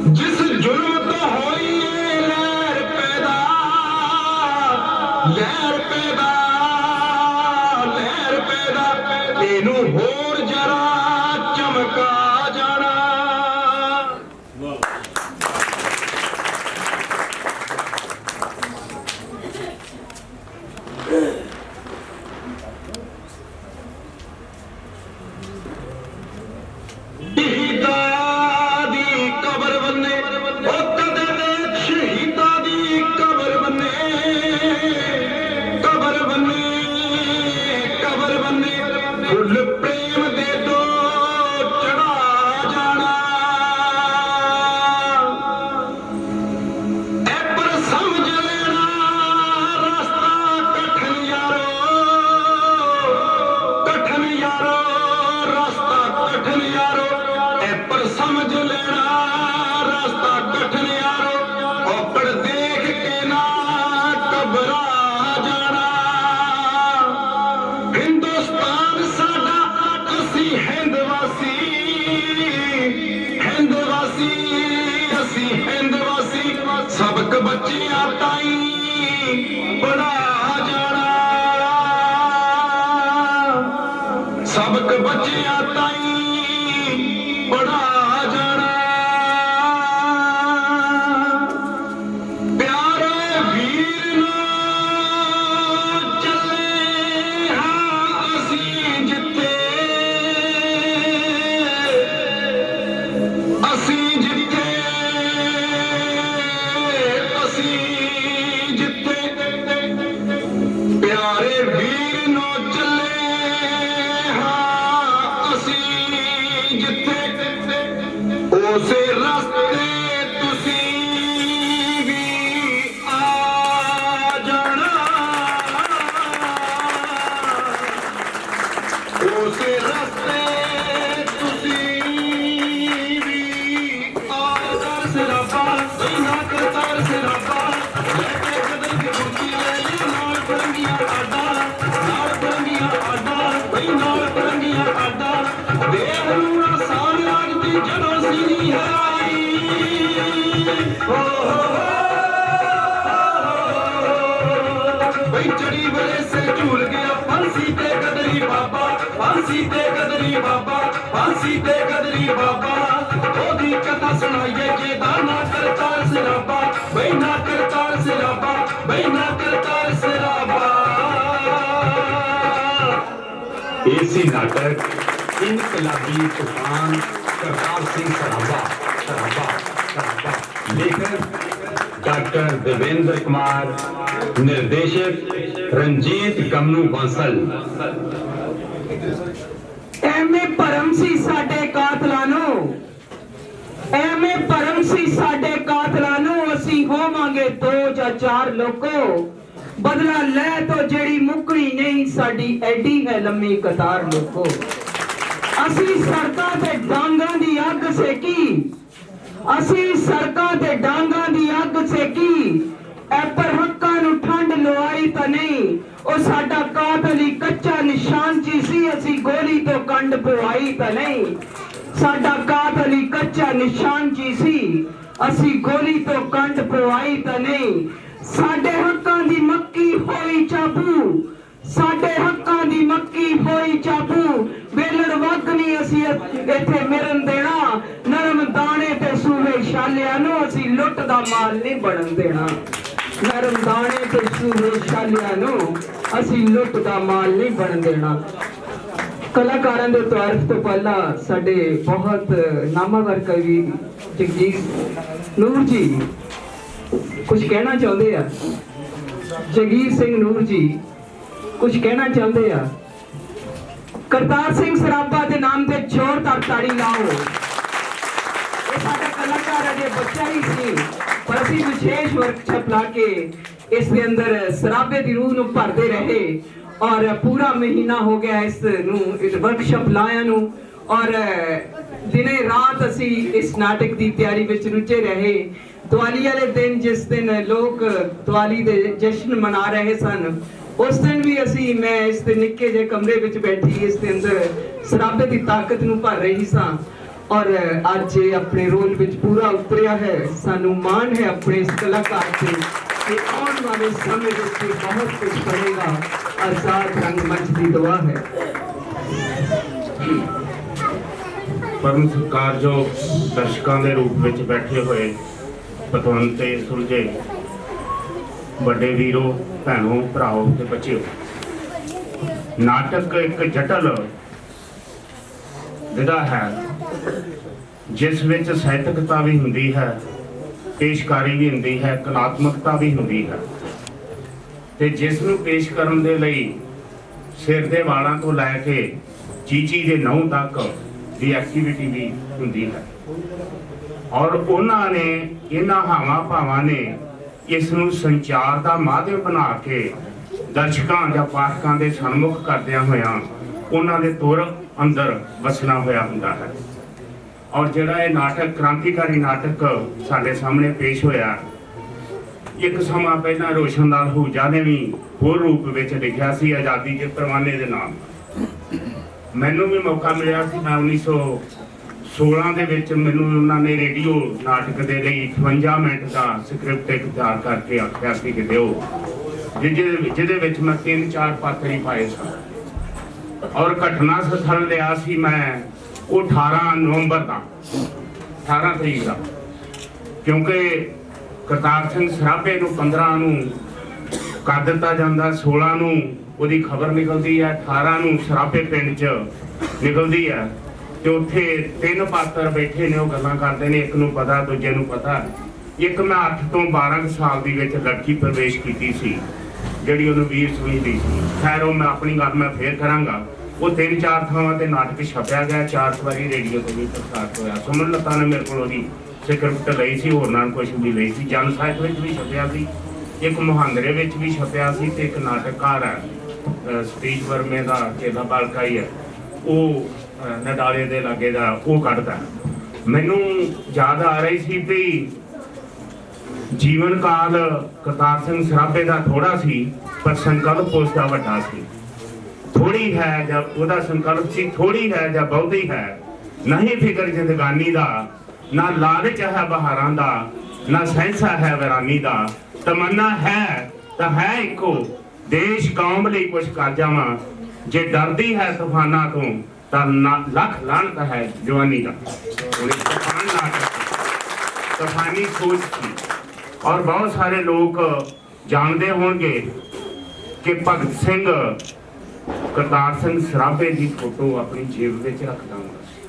ਜਿਸ ਜ਼ੁਲਮ ਤੋਂ ਹੋਈ ਏ ਲਹਿਰ ਪੈਦਾ, ਲਹਿਰ ਪੈਦਾ, ਲਹਿਰ ਪੈਦਾ, ਇਹਨੂੰ ਹੋਰ ਜਰਾ ਚਮਕਾ ਜਾਣਾ। ਸ਼ਹੀਦਾਂ ਦੀ ਕਬਰ ਬੰਨੇ, ਉਹ ਕਦੇ ਵੇਖ ਸ਼ਹੀਦਾਂ ਦੀ ਕਬਰ ਬੰਨੇ, ਕਬਰ ਬੰਨੇ, ਕਬਰ ਬੰਨੇ, ਫੁੱਲ ਪ੍ਰੇਮ ਦੇ ਦੋ ਚੜਾ ਜਾਣਾ। ਐ ਪਰ ਸਮਝ ਲੈਣਾ ਰਸਤਾ ਕਠਨ ਯਾਰੋ, ਕਠਨ ਯਾਰੋ, ਰਸਤਾ ਕਠਨ ਯਾਰੋ। ਪਰ ਸਮਝ ਲੈਣਾ ਰਸਤਾ ਕਠਨ ਯਾਰੋ, ਔਕੜ ਦੇਖ ਕੇ ਨਾ ਘਬਰਾ ਜਾਣਾ। ਹਿੰਦੁਸਤਾਨ ਸਾਡਾ, ਅਸੀਂ ਹਿੰਦਵਾਸੀ, ਹਿੰਦਵਾਸੀ, ਅਸੀਂ ਹਿੰਦਵਾਸੀ। ਸਬਕ ਬੱਚਿਆਂ ਤਾਈਂ ਪੜ੍ਹਾ ਜਾਣਾ, ਸਬਕ ਬੱਚਿਆਂ ਤਾਈਂ ਪੜ੍ਹਾ ਜਾਣਾ। ਪਿਆਰੇ ਵੀਰ ਨੂੰ ਚੱਲੇ ਹਾਂ ਅਸੀਂ ਜਿੱਥੇ, ਅਸੀਂ ਜਿੱਥੇ, ਅਸੀਂ ਜਿੱਥੇ। ਪਿਆਰੇ ਵੀਰ ਨੂੰ ਚੱਲੇ ਹਾਂ ਅਸੀਂ ਜਿੱਥੇ, ਉਸੇ ਰਸਤੇ ਤੁਸੀਂ ਵੀ ਆ ਜਾਣਾ, ਉਸੇ ਰਸਤੇ ਤੁਸੀਂ ਵੀ ਆ ਕਰ ਸਿਰਾਪਾ, ਨਾ ਕਰਤਾਰ ਸਿਰਾਪਾ। ਲੈ ਕੇ ਕਦਰ ਦੀ ਮੁੱਠੀ ਲੈ ਲਿਆ ਨਾਲ ਫੜੰਗੀਆਂ ਆਡਾ, ਨਾਲ ਫੜੰਗੀਆਂ ਆਡਾ, ਬਈ ਨਾਲ ਫੜੰਗੀਆਂ ਆਡਾ। ਦੇਖ ਨੂੰ ਆਸਾਨ ਲੱਗਦੀ ਜਦੋਂ ਸੀਨੀ ਹੈ ਆਈ, ਬਈ ਚੜੀ ਵੇਲੇ ਸੇ ਝੂਲ ਗਿਆ ਫਾਂਸੀ ਤੇ ਕਦਰੀ ਬਾਬਾ, ਫਾਂਸੀ ਤੇ ਕਦਰੀ ਬਾਬਾ, ਫਾਂਸੀ ਤੇ ਕਦਰੀ ਬਾਬਾ। ਉਹਦੀ ਕਥਾ ਸੁਣਾਈਏ ਜਿਹਦਾ ਨਾ ਕਰਤਾਰ ਸਿਰਾਬਾ, ਬਈ ਨਾ ਕਰਤਾਰ ਸਿਰਾਬਾ, ਬਈ ਨਾ ਕਰਤਾਰ ਸਿਰਾਬਾ। एसी नाटक इनकलाबी तूफान करतार सिंह सराबा, सराबा, सराबा। लेखक डॉक्टर देवेंद्र कुमार, निर्देशक रंजीत गमनू बांसल। ਐਵੇਂ ਭਰਮ ਸੀ ਸਾਡੇ ਕਾਤਲਾਂ ਨੂੰ, ਐਵੇਂ ਭਰਮ ਸੀ ਸਾਡੇ ਕਾਤਲਾਂ ਨੂੰ। ਅਸੀਂ ਹੋਵਾਂਗੇ 2 ਜਾਂ 4 ਲੋਕੋ, ਬਦਲਾ ਲੈ ਤੋ ਜਿਹੜੀ ਮੁੱਕਣੀ ਨਹੀਂ ਸਾਡੀ ਐਡੀ ਹੈ ਲੰਮੀ ਕਤਾਰ ਲੋਕੋ। ਅਸੀਂ ਸੜਕਾਂ ਤੇ ਡਾਂਗਾਂ ਦੀ ਅੱਗ ਸੇਕੀ, ਅਸੀਂ ਸੜਕਾਂ ਤੇ ਡਾਂਗਾਂ ਦੀ ਅੱਗ ਸੇਕੀ। ਐ ਪਰ ਹੱਕਾਂ ਨੂੰ ਠੰਡ ਲਵਾਈ ਤਾਂ ਨਹੀਂ, ਉਹ ਸਾਡਾ ਕਾਤਲ ਹੀ ਕੱਚਾ ਨਿਸ਼ਾਨ ਚ ਸੀ। ਅਸੀਂ ਗੋਲੀ ਤੋਂ ਕੰਡ ਪਵਾਈ ਤਾਂ ਨਹੀਂ, ਸਾਡਾ ਕਾਤਲ ਹੀ ਕੱਚਾ ਨਿਸ਼ਾਨ ਕੀ ਸੀ, ਅਸੀਂ ਗੋਲੀ ਤੋਂ ਕੰਡ ਪਵਾਈ ਤਾਂ ਨਹੀਂ। ਸਾਡੇ ਹੱਕਾਂ ਦੀ ਮੱਕੀ ਹੋਈ ਚਾਬੂ, ਸਾਡੇ ਹੱਕਾਂ ਦੀ ਮੱਕੀ ਹੋਈ ਚਾਬੂ, ਵੇਲੜ ਵਗ ਨਹੀਂ ਅਸੀਂ ਇੱਥੇ ਮਿਰਨ ਦੇਣਾ। ਨਰਮ ਦਾਣੇ ਤੇ ਸੂਹੇ ਛਾਲਿਆਂ ਨੂੰ ਅਸੀਂ ਲੁੱਟ ਦਾ ਮਾਲ ਨਹੀਂ ਬਣਨ ਦੇਣਾ। ਨਰਮ ਦਾਣੇ ਤੇ ਸੂਹੇ ਛਾਲਿਆਂ ਨੂੰ ਅਸੀਂ ਲੁੱਟ ਦਾ ਮਾਲ ਨਹੀਂ ਬਣਨ ਦੇਣਾ। ਕਲਾਕਾਰਾਂ ਦੇ ਤਾਰੀਫ ਤੋਂ ਪਹਿਲਾਂ ਸਾਡੇ ਬਹੁਤ ਨਾਮਵਰ ਕਵੀ ਜਗਜੀਤ ਨੂਰ ਜੀ ਕੁਝ ਕਹਿਣਾ ਚਾਹੁੰਦੇ ਆ। ਜਗੀਰ ਸਿੰਘ ਨੂਰ ਜੀ ਕੁਝ ਕਹਿਣਾ ਚਾਹੁੰਦੇ ਆ। ਕਰਤਾਰ ਸਿੰਘ ਸਰਾਭਾ ਦੇ ਨਾਮ ਤੇ ਜ਼ੋਰਦਾਰ ਤਾੜੀ ਲਾਓ। ਇਹ ਸਾਡਾ ਕਲਾਕਾਰ ਅਜੇ ਬੱਚਾ ਹੀ ਸੀ, ਪਰ ਅਸੀਂ ਵਿਸ਼ੇਸ਼ ਵਰਕਸ਼ਾਪ ਲਾ ਕੇ ਇਸ ਦੇ ਅੰਦਰ ਸਰਾਭੇ ਦੀ ਰੂਹ ਨੂੰ ਭਰਦੇ ਰਹੇ ਔਰ ਪੂਰਾ ਮਹੀਨਾ ਹੋ ਗਿਆ ਇਸ ਨੂੰ ਵਰਕਸ਼ਾਪ ਲਾਇਆ ਨੂੰ ਔਰ ਦਿਨੇ ਰਾਤ ਅਸੀਂ ਇਸ ਨਾਟਕ ਦੀ ਤਿਆਰੀ ਵਿੱਚ ਰੁੱਝੇ ਰਹੇ। ਦੀਵਾਲੀ ਵਾਲੇ ਦਿਨ ਜਿਸ ਦਿਨ ਲੋਕ ਦੀਵਾਲੀ ਦੇ ਜਸ਼ਨ ਮਨਾ ਰਹੇ ਸਨ, ਉਸ ਦਿਨ ਵੀ ਮੈਂ ਇਸ ਦੇ ਨਿੱਕੇ ਜਿਹੇ ਕਮਰੇ ਵਿੱਚ ਬੈਠੀ ਇਸ ਦੇ ਅੰਦਰ ਸਰਾਭੇ ਦੀ ਤਾਕਤ ਨੂੰ ਭਰ ਰਹੀ ਸਾਂ ਔਰ ਅੱਜ ਆਪਣੇ ਰੋਲ ਵਿੱਚ ਪੂਰਾ ਉਤਰਿਆ ਹੈ। ਸਾਨੂੰ ਮਾਣ ਹੈ ਆਪਣੇ ਇਸ ਕਲਾਕਾਰ ਤੇ ਕਿ ਆਉਣ ਵਾਲੇ ਸਮੇਂ ਵਿੱਚ ਬਹੁਤ ਕੁਝ ਬਣੇਗਾ। ਆਜ਼ਾਦ ਰੰਗਮੰਚ ਦੀ ਦੁਆ ਹੈ। ਪਰਮ ਸਤਿਕਾਰਯੋਗ ਦਰਸ਼ਕਾਂ ਦੇ ਰੂਪ ਵਿੱਚ ਬੈਠੇ ਹੋਏ ਪਤਵੰਤ ਤੇ ਸੁਲਝੇ ਵੱਡੇ ਵੀਰੋ, ਭੈਣੋ, ਭਰਾਓ ਤੇ ਬੱਚਿਓ, ਨਾਟਕ ਇੱਕ ਜਟਲ ਵਿਧਾ ਹੈ ਜਿਸ ਵਿੱਚ ਸਾਹਿਤਕਤਾ ਵੀ ਹੁੰਦੀ ਹੈ, ਪੇਸ਼ਕਾਰੀ ਵੀ ਹੁੰਦੀ ਹੈ, ਕਲਾਤਮਕਤਾ ਵੀ ਹੁੰਦੀ ਹੈ ਤੇ ਜਿਸ ਨੂੰ ਪੇਸ਼ ਕਰਨ ਦੇ ਲਈ ਸਿਰ ਦੇ ਵਾਲਾਂ ਤੋਂ ਲੈ ਕੇ ਚੀਚੀ ਦੇ ਨਹੁੰ ਤੱਕ ਦੀ ਐਕਟੀਵਿਟੀ ਵੀ ਹੁੰਦੀ ਹੈ ਔਰ ਉਹਨਾਂ ਨੇ ਇਹਨਾਂ ਹਾਵਾਂ ਭਾਵਾਂ ਨੇ ਇਸ ਨੂੰ ਸੰਚਾਰ ਦਾ ਮਾਧਿਅਮ ਬਣਾ ਕੇ ਦਰਸ਼ਕਾਂ ਜਾਂ ਪਾਠਕਾਂ ਦੇ ਸਨਮੁਖ ਕਰਦਿਆਂ ਹੋਇਆਂ ਉਹਨਾਂ ਦੇ ਤੁਰ ਅੰਦਰ ਵਸਣਾ ਹੋਇਆ ਹੁੰਦਾ ਹੈ। ਔਰ ਜਿਹੜਾ ਇਹ ਨਾਟਕ ਕ੍ਰਾਂਤੀਕਾਰੀ ਨਾਟਕ ਸਾਡੇ ਸਾਹਮਣੇ ਪੇਸ਼ ਹੋਇਆ, ਇੱਕ ਸਮਾਂ ਪਹਿਲਾਂ ਰੋਸ਼ਨਲਾਲ ਹੂਜਾ ਨੇ ਵੀ ਹੋਰ ਰੂਪ ਵਿੱਚ ਲਿਖਿਆ ਸੀ ਆਜ਼ਾਦੀ ਦੇ ਪਰਵਾਨੇ ਦੇ ਨਾਮ। ਮੈਨੂੰ ਵੀ ਮੌਕਾ ਮਿਲਿਆ ਸੀ, ਮੈਂ 1916 ਦੇ ਵਿੱਚ ਮੈਨੂੰ ਉਹਨਾਂ ਨੇ ਰੇਡੀਓ ਨਾਟਕ ਦੇ ਲਈ 58 ਮਿੰਟ ਦਾ ਸਕ੍ਰਿਪਟ ਇੱਕ ਤਿਆਰ ਕਰਕੇ ਆਖਿਆ ਸੀ ਕਿ ਦਿਓ, ਜਿਹਦੇ ਵਿੱਚ ਮੈਂ 3-4 ਪਾਤਰ ਹੀ ਪਾਏ ਸਨ ਔਰ ਘਟਨਾ ਸਥਲ ਲਿਆ ਸੀ ਮੈਂ ਉਹ 18 ਨਵੰਬਰ ਦਾ, 18 ਤਰੀਕ ਦਾ, ਕਿਉਂਕਿ ਕਰਤਾਰ ਸਿੰਘ ਸਰਾਭੇ ਨੂੰ 15 ਨੂੰ ਕਰ ਦਿੱਤਾ ਜਾਂਦਾ, 16 ਨੂੰ ਉਹਦੀ ਖਬਰ ਨਿਕਲਦੀ ਹੈ, 18 ਨੂੰ ਸਰਾਭੇ ਪਿੰਡ 'ਚ ਨਿਕਲਦੀ ਹੈ ਤੇ ਉੱਥੇ 3 ਪਾਤਰ ਬੈਠੇ ਨੇ, ਉਹ ਗੱਲਾਂ ਕਰਦੇ ਨੇ, ਇੱਕ ਨੂੰ ਪਤਾ ਦੂਜੇ ਨੂੰ ਪਤਾ। ਇੱਕ ਮੈਂ 8 ਤੋਂ 12 ਸਾਲ ਦੀ ਵਿੱਚ ਲੜਕੀ ਪ੍ਰਵੇਸ਼ ਕੀਤੀ ਸੀ ਜਿਹੜੀ ਉਹਨੂੰ ਵੀਰ ਸਮਝਦੀ ਸੀ। ਖੈਰ ਉਹ ਮੈਂ ਆਪਣੀ ਗੱਲ ਮੈਂ ਫੇਰ ਕਰਾਂਗਾ। ਉਹ 3-4 ਥਾਵਾਂ ਤੇ ਨਾਟਕ ਛਪਿਆ ਗਿਆ, 4 ਵਾਰੀ ਰੇਡੀਓ ਤੇ ਵੀ ਪ੍ਰਸਾਰਿਤ ਹੋਇਆ। ਸੁਮਨ ਲੱਤਾ ਨੇ ਮੇਰੇ ਕੋਲ ਉਹਦੀ ਸਕ੍ਰਿਪਟ ਲਈ ਸੀ, ਹੋਰ ਨਾਲ ਕੁਛ ਵੀ ਲਈ ਸੀ। ਜਨ ਸਾਹਿਤ ਵਿੱਚ ਵੀ ਛਪਿਆ ਸੀ, ਇੱਕ ਮੁਹਾਂਦਰੇ ਵਿੱਚ ਵੀ ਛਪਿਆ ਸੀ ਤੇ ਇੱਕ ਨਾਟਕਕਾਰ ਹੈ ਸਤੀਸ਼ ਵਰਮੇ ਦਾ ਚੇਲਾ ਬਾਲਕਾ ਹੀ ਹੈ, ਉਹ ਨਡਾਲੇ ਦੇ ਲਾਗੇ ਦਾ ਉਹ ਕੱਢਦਾ। ਮੈਨੂੰ ਯਾਦ ਆ ਰਹੀ ਸੀ ਵੀ ਜੀਵਨ ਕਾਲ ਕਰਤਾਰ ਸਿੰਘ ਸਰਾਭੇ ਦਾ ਥੋੜਾ ਸੀ ਪਰ ਸੰਕਲਪ ਉਸ ਦਾ ਵੱਡਾ ਸੀ। ਥੋੜੀ ਹੈ ਜਾਂ ਉਹਦਾ ਸੰਕਲਪ ਸੀ, ਥੋੜੀ ਹੈ ਜਾਂ ਬਹੁਤੀ ਹੈ, ਨਹੀਂ ਫਿਕਰ ਜ਼ਿੰਦਗਾਨੀ ਦਾ, ਨਾ ਲਾਲਚ ਹੈ ਬਹਾਰਾਂ ਦਾ, ਨਾ ਸਹਿੰਸਾ ਹੈ ਵੈਰਾਨੀ ਦਾ। ਤਮੰਨਾ ਹੈ ਤਾਂ ਹੈ ਇੱਕੋ, ਦੇਸ਼ ਕੌਮ ਲਈ ਕੁਛ ਕਰ ਜਾਵਾਂ। ਜੇ ਡਰਦੀ ਹੈ ਤੂਫਾਨਾਂ ਤੋਂ ਤਾਂ ਲੱਖ ਲਾਹਨਤ ਹੈ ਜਵਾਨੀ ਦਾ। ਤੂਫਾਨ ਨਾਟਕ ਤੂਫਾਨੀ ਸੋਚ ਸੀ ਔਰ ਬਹੁਤ ਸਾਰੇ ਲੋਕ ਜਾਣਦੇ ਹੋਣਗੇ ਕਿ ਭਗਤ ਸਿੰਘ ਕਰਤਾਰ ਸਿੰਘ ਸਰਾਭੇ ਦੀ ਫੋਟੋ ਆਪਣੀ ਜੇਬ ਵਿੱਚ ਰੱਖਦਾ ਹੁੰਦਾ ਸੀ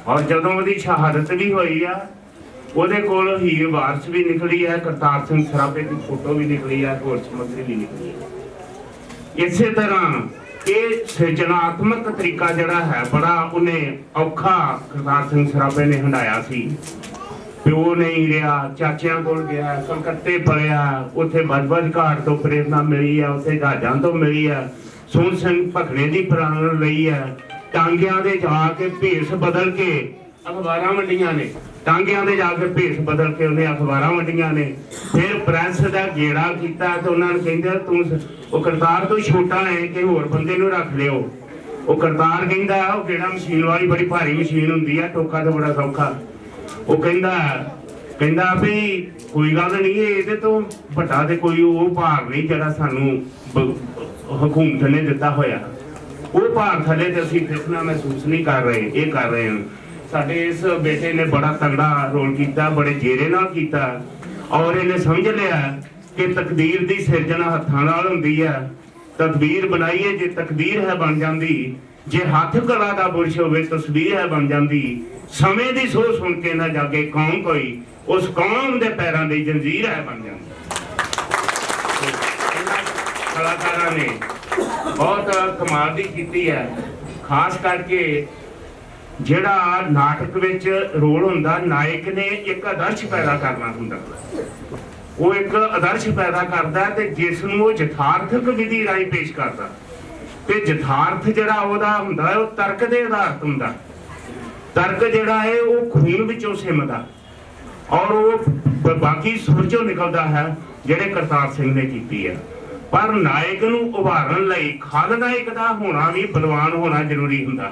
ਔਰ ਜਦੋਂ ਉਹਦੀ ਸ਼ਹਾਦਤ ਵੀ ਹੋਈ ਆ ਉਹਦੇ ਕੋਲ ਹੀਰ ਵਾਰਸ ਵੀ ਨਿਕਲੀ ਹੈ, ਕਰਤਾਰ ਸਿੰਘ ਸਰਾਭੇ ਦੀ ਫੋਟੋ ਵੀ ਨਿਕਲੀ ਹੈ, ਹੋਰ ਸਮੱਗਰੀ ਵੀ ਨਿਕਲੀ ਹੈ। ਇਸੇ ਤਰ੍ਹਾਂ ਇਹ ਸਿਰਜਣਾਤਮਕ ਤਰੀਕਾ ਜਿਹੜਾ ਹੈ ਬੜਾ ਉਹਨੇ ਔਖਾ ਕਰਤਾਰ ਸਿੰਘ ਸਰਾਭੇ ਨੇ ਹੰਢਾਇਆ ਸੀ। ਪਿਓ ਨਹੀਂ ਰਿਹਾ, ਚਾਚਿਆਂ ਕੋਲ ਗਿਆ, ਕਲਕੱਤੇ ਪੜਿਆ, ਉੱਥੇ ਬਜਬਜ ਘਾਟ ਤੋਂ ਪ੍ਰੇਰਨਾ ਮਿਲੀ ਹੈ, ਉੱਥੇ ਜਹਾਜ਼ਾਂ ਤੋਂ ਮਿਲੀ ਹੈ, ਸੋਹਣ ਸਿੰਘ ਭਖਣੇ ਦੀ ਪ੍ਰੇਰਨਾ ਲਈ ਹੈ। ਟਾਂਗਿਆਂ ਦੇ ਜਾ ਕੇ ਭੇਸ ਬਦਲ ਕੇ ਅਖਬਾਰਾਂ ਵੰਡੀਆਂ ਨੇ, ਟਾਂਗਿਆਂ ਦੇ ਜਾ ਕੇ ਭੇਸ ਬਦਲ ਕੇ ਉਹਨੇ ਅਖਬਾਰਾਂ ਵੰਡੀਆਂ ਨੇ। ਫਿਰ ਪ੍ਰੈਸ ਦਾ ਗੇੜਾ ਕੀਤਾ ਤੇ ਉਹਨਾਂ ਨੂੰ ਕਹਿੰਦੇ ਤੂੰ ਉਹ ਕਰਤਾਰ ਤੋਂ ਛੋਟਾ ਹੈ ਕਿ ਹੋਰ ਬੰਦੇ ਨੂੰ ਰੱਖ ਲਿਓ। ਉਹ ਕਰਤਾਰ ਕਹਿੰਦਾ ਉਹ ਕਿਹੜਾ ਮਸ਼ੀਨ ਵਾਲੀ ਬੜੀ ਭਾਰੀ ਮਸ਼ੀਨ ਹੁੰਦੀ ਆ, ਟੋਕਾ ਤਾਂ ਬੜਾ ਸੌਖਾ। ਉਹ ਕਹਿੰਦਾ ਵੀ ਕੋਈ ਗੱਲ ਨਹੀਂ, ਇਹਦੇ ਤੋਂ ਵੱਡਾ ਤੇ ਕੋਈ ਉਹ ਭਾਰ ਨਹੀਂ ਜਿਹੜਾ ਸਾਨੂੰ ਹਕੂਮਤ ਨੇ ਦਿੱਤਾ ਹੋਇਆ। ਉਹ ਭਾਰ ਥੱਲੇ ਤੇ ਅਸੀਂ ਫਿਸਣਾ ਮਹਿਸੂਸ ਨਹੀਂ ਕਰ ਰਹੇ, ਇਹ ਕਰ ਰਹੇ ਹਾਂ। ਸਾਡੇ ਇਸ ਬੇਟੇ ਨੇ ਬੜਾ ਤਗੜਾ ਰੋਲ ਕੀਤਾ, ਬੜੇ ਜੇਰੇ ਨਾਲ ਕੀਤਾ, ਔਰ ਇਹਨੇ ਸਮਝ ਲਿਆ ਕਿ ਤਕਦੀਰ ਦੀ ਸਿਰਜਣਾ ਹੱਥਾਂ ਨਾਲ ਹੁੰਦੀ ਹੈ। ਤਦਬੀਰ ਬਣਾਈਏ ਜੇ ਤਕਦੀਰ ਹੈ ਬਣ ਜਾਂਦੀ, ਜੇ ਹੱਥ ਕਲਾ ਦਾ ਬੁਰਸ਼ ਹੋਵੇ ਤਸਵੀਰ ਹੈ ਬਣ ਜਾਂਦੀ। ਸਮੇਂ ਦੀ ਸੋਚ ਸੁਣ ਕੇ ਨਾ ਜਾਗੇ ਕੌਮ ਕੋਈ, ਉਸ ਕੌਮ ਦੇ ਪੈਰਾਂ ਦੀ ਜੰਜੀਰ ਹੈ ਬਣ ਜਾਂਦੀ। ਕਲਾਕਾਰਾਂ ਨੇ ਬਹੁਤ ਕਮਾਲ ਦੀ ਕੀਤੀ ਹੈ। ਖਾਸ ਕਰਕੇ ਜਿਹੜਾ ਨਾਟਕ ਵਿੱਚ ਰੋਲ ਹੁੰਦਾ, ਨਾਇਕ ਨੇ ਇੱਕ ਆਦਰਸ਼ ਪੈਦਾ ਕਰਨਾ ਹੁੰਦਾ। ਉਹ ਇੱਕ ਆਦਰਸ਼ ਪੈਦਾ ਕਰਦਾ ਤੇ ਜਿਸ ਨੂੰ ਉਹ ਯਥਾਰਥਕ ਵਿਧੀ ਰਾਹੀਂ ਪੇਸ਼ ਕਰਦਾ। ਤੇ ਯਥਾਰਥ ਜਿਹੜਾ ਉਹਦਾ ਹੁੰਦਾ ਉਹ ਤਰਕ ਦੇ ਆਧਾਰਿਤ ਹੁੰਦਾ। ਤਰਕ ਜਿਹੜਾ ਹੈ ਉਹ ਖੂਨ ਵਿੱਚੋਂ ਸਿਮਦਾ ਔਰ ਉਹ ਬਾਕੀ ਸੁਰਜੋਂ ਨਿਕਲਦਾ ਹੈ, ਜਿਹੜੇ ਕਰਤਾਰ ਸਿੰਘ ਨੇ ਕੀਤੀ ਹੈ। ਪਰ ਨਾਇਕ ਨੂੰ ਉਭਾਰਨ ਲਈ ਖਲਨਾਇਕ ਦਾ ਹੋਣਾ ਵੀ ਬਲਵਾਨ ਹੋਣਾ ਜ਼ਰੂਰੀ ਹੁੰਦਾ।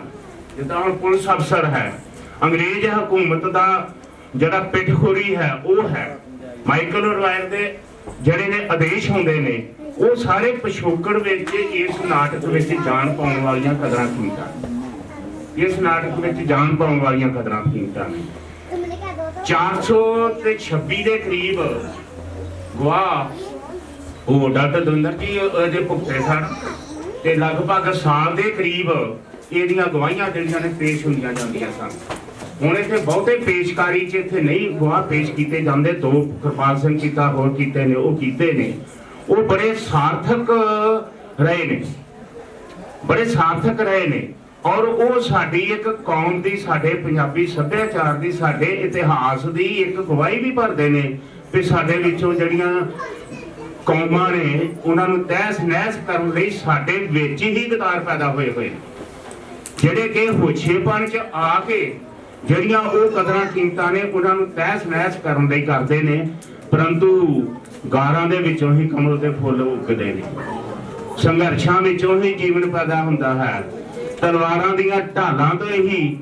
ਜਿੱਦਾਂ ਹੁਣ ਪੁਲਿਸ ਅਫਸਰ ਹੈ, ਅੰਗਰੇਜ਼ ਹਕੂਮਤ ਦਾ ਜਿਹੜਾ ਪਿੱਠਖੋਰੀ ਹੈ ਉਹ ਹੈ। ਮਾਈਕਲ ਰਾਇਲ ਦੇ ਜਿਹੜੇ ਨੇ ਆਦੇਸ਼ ਹੁੰਦੇ ਨੇ, ਉਹ ਸਾਰੇ ਪਿਛੋਕੜ ਵਿੱਚ ਇਸ ਨਾਟਕ ਵਿੱਚ ਜਾਨ ਪਾਉਣ ਵਾਲੀਆਂ ਕਦਰਾਂ ਕੀਮਤਾਂ, ਇਸ ਨਾਟਕ ਵਿੱਚ ਜਾਨ ਪਾਉਣ ਵਾਲੀਆਂ ਕਦਰਾਂ ਕੀਮਤਾਂ ਨੇ। 426 ਦੇ ਕਰੀਬ ਗਵਾਹ ਉਹ ਡਾਕਟਰ ਦਵਿੰਦਰ ਜੀ ਇਹਦੇ ਭੁਗਤੇ ਸਨ ਤੇ ਲਗਭਗ ਸਾਲ ਦੇ ਕਰੀਬ ਇਹਦੀਆਂ ਗਵਾਹੀਆਂ ਜਿਹੜੀਆਂ ਨੇ ਪੇਸ਼ ਹੁੰਦੀਆਂ ਜਾਂਦੀਆਂ ਸਨ। ਹੁਣ ਇੱਥੇ ਬਹੁਤੇ ਪੇਸ਼ਕਾਰੀ 'ਚ ਇੱਥੇ ਨਹੀਂ ਗਵਾਹ ਪੇਸ਼ ਕੀਤੇ ਜਾਂਦੇ। 2 ਕਿਰਪਾਲ ਸਿੰਘ ਕੀਤਾ, ਹੋਰ ਕੀਤੇ ਨੇ, ਉਹ ਕੀਤੇ ਨੇ, ਉਹ ਬੜੇ ਸਾਰਥਕ ਰਹੇ ਨੇ, ਬੜੇ ਸਾਰਥਕ ਰਹੇ ਨੇ। ਔਰ ਉਹ ਸਾਡੀ ਇੱਕ ਕੌਮ ਦੀ, ਸਾਡੇ ਪੰਜਾਬੀ ਸੱਭਿਆਚਾਰ ਦੀ, ਸਾਡੇ ਇਤਿਹਾਸ ਦੀ ਇੱਕ ਗਵਾਹੀ ਵੀ ਭਰਦੇ ਨੇ ਕਿ ਸਾਡੇ ਵਿੱਚੋਂ ਜਿਹੜੀਆਂ ਕੌਮਾਂ ਨੇ ਉਹਨਾਂ ਨੂੰ ਤਹਿਸ ਨਹਿਸ ਕਰਨ ਲਈ ਸਾਡੇ ਵਿੱਚ ਹੀ ਗਦਾਰ ਪੈਦਾ ਹੋਏ ਹੋਏ, ਜਿਹੜੇ ਕਿ ਹੋਛੇਪਣ 'ਚ ਆ ਕੇ ਜਿਹੜੀਆਂ ਉਹ ਕਦਰਾਂ ਕੀਮਤਾਂ ਨੇ ਉਹਨਾਂ ਨੂੰ ਤਹਿਸ ਨਹਿਸ ਕਰਨ ਲਈ ਕਰਦੇ ਨੇ। ਪਰੰਤੂ ਗਾਰਾਂ ਦੇ ਵਿੱਚੋਂ ਹੀ ਕਮਲ ਦੇ ਫੁੱਲ ਉੱਗਦੇ ਨੇ, ਸੰਘਰਸ਼ਾਂ ਵਿੱਚੋਂ ਹੀ ਜੀਵਨ ਪੈਦਾ ਹੁੰਦਾ ਹੈ। ਤਲਵਾਰਾਂ ਦੀਆਂ ਢਾਲਾਂ ਤੋਂ ਹੀ,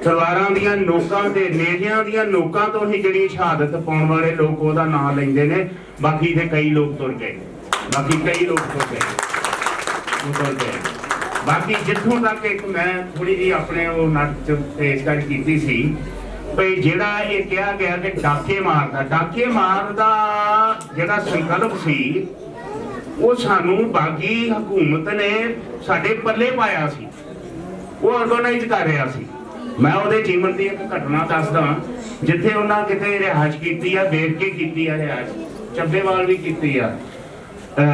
ਤਲਵਾਰਾਂ ਦੀਆਂ ਨੋਕਾਂ ਤੇ ਨੇਜਿਆਂ ਦੀਆਂ ਨੋਕਾਂ ਤੋਂ ਹੀ ਜਿਹੜੀ ਸ਼ਹਾਦਤ ਪਾਉਣ ਵਾਲੇ ਲੋਕ ਉਹਦਾ ਨਾਮ ਲੈਂਦੇ ਨੇ। ਬਾਕੀ ਦੇ ਕਈ ਲੋਕ ਤੁਰ ਗਏ, ਬਾਕੀ ਕਈ ਲੋਕ ਤੁਰ ਗਏ। ਬਾਕੀ ਜਿੱਥੋਂ ਤੱਕ ਇੱਕ ਮੈਂ ਥੋੜੀ ਜਿਹੀ ਆਪਣੇ ਉਹ ਨਾਟਕ 'ਚ ਪੇਸ਼ਕਸ਼ ਕੀਤੀ ਸੀ ਭਈ ਜਿਹੜਾ ਇਹ ਕਿਹਾ ਗਿਆ ਕਿ ਡਾਕੇ ਮਾਰਨ ਦਾ ਜਿਹੜਾ ਸੰਕਲਪ ਸੀ ਉਹ ਸਾਨੂੰ ਬਾਗੀ ਹਕੂਮਤ ਨੇ ਸਾਡੇ ਪੱਲੇ ਪਾਇਆ ਸੀ, ਉਹ ਆਰਗੇਨਾਈਜ਼ ਕਰ ਰਿਹਾ ਸੀ। ਮੈਂ ਉਹਦੇ ਜੀਵਨ ਦੀ ਇੱਕ ਘਟਨਾ ਦੱਸਦਾ, ਜਿੱਥੇ ਉਹਨਾਂ ਕਿਤੇ ਰਿਹਾਇਸ਼ ਕੀਤੀ ਆ, ਵੇਖ ਕੇ ਕੀਤੀ ਆ ਰਿਹਾਇਸ਼, ਚੱਬੇਵਾਲ ਵੀ ਕੀਤੀ ਆ,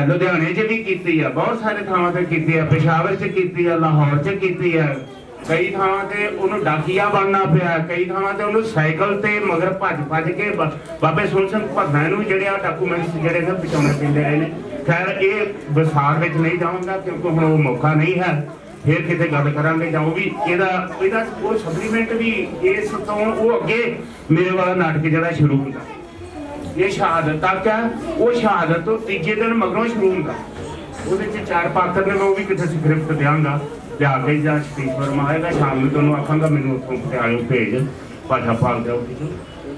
ਲੁਧਿਆਣੇ 'ਚ ਵੀ ਕੀਤੀ ਆ, ਬਹੁਤ ਸਾਰੇ ਥਾਵਾਂ ਤੇ ਕੀਤੀ ਆ, ਪੇਸ਼ਾਵਰ 'ਚ ਕੀਤੀ ਆ, ਲਾਹੌਰ 'ਚ ਕੀਤੀ ਆ, ਕਈ ਥਾਵਾਂ ਤੇ ਉਹਨੂੰ ਡਾਕੀਆ ਬਣਨਾ ਪਿਆ, ਕਈ ਥਾਵਾਂ ਤੇ ਉਹਨੂੰ ਸਾਈਕਲ ਤੇ ਮਗਰ ਭੱਜ ਕੇ ਬਾਬੇ ਸੋਹਣ ਸਿੰਘ ਭਗਤਾਂ ਨੂੰ ਜਿਹੜੇ ਆ ਡਾਕੂਮੈਂਟਸ ਜਿਹੜੇ ਨੇ ਪਹੁੰਚਾਉਣੇ ਪੈਂਦੇ ਰਹੇ ਨੇ। ਖੈਰ ਇਹ ਵਿਸਾਰ ਵਿੱਚ ਨਹੀਂ ਜਾਵਾਂਗਾ ਕਿਉਂਕਿ ਹੁਣ ਉਹ ਮੌਕਾ ਨਹੀਂ ਹੈ, ਫਿਰ ਕਿਤੇ ਗੱਲ ਕਰਾਂਗੇ ਜਾਂ ਉਹ ਵੀ ਇਹਦਾ ਉਹ ਸਪਲੀਮੈਂਟ ਵੀ ਇਸ ਤੋਂ ਉਹ ਅੱਗੇ ਮੇਰੇ ਵਾਲਾ ਨਾਟਕ ਜਿਹੜਾ ਸ਼ੁਰੂ ਹੁੰਦਾ, ਇਹ ਸ਼ਹਾਦਤ ਤੱਕ ਹੈ, ਉਹ ਸ਼ਹਾਦਤ ਤੋਂ ਤੀਜੇ ਦਿਨ ਮਗਰੋਂ ਸ਼ੁਰੂ ਹੁੰਦਾ। ਉਹਦੇ 'ਚ 4 ਪਾਤਰ ਨੇ, ਮੈਂ ਉਹ ਵੀ ਕਿਤੇ ਸਕ੍ਰਿਪਟ ਦਿਆਂਗਾ, ਲਿਆ ਕੇ ਜਾਂ ਸਤੀਸ਼ ਵਰਮਾ ਆਏਗਾ, ਸ਼ਾਮ ਨੂੰ ਤੁਹਾਨੂੰ ਆਖਾਂਗਾ ਮੈਨੂੰ ਉੱਥੋਂ ਪਟਿਆਲਿਓਂ ਭੇਜ ਭਾਸ਼ਾ ਪਾਲ ਜਾਓ।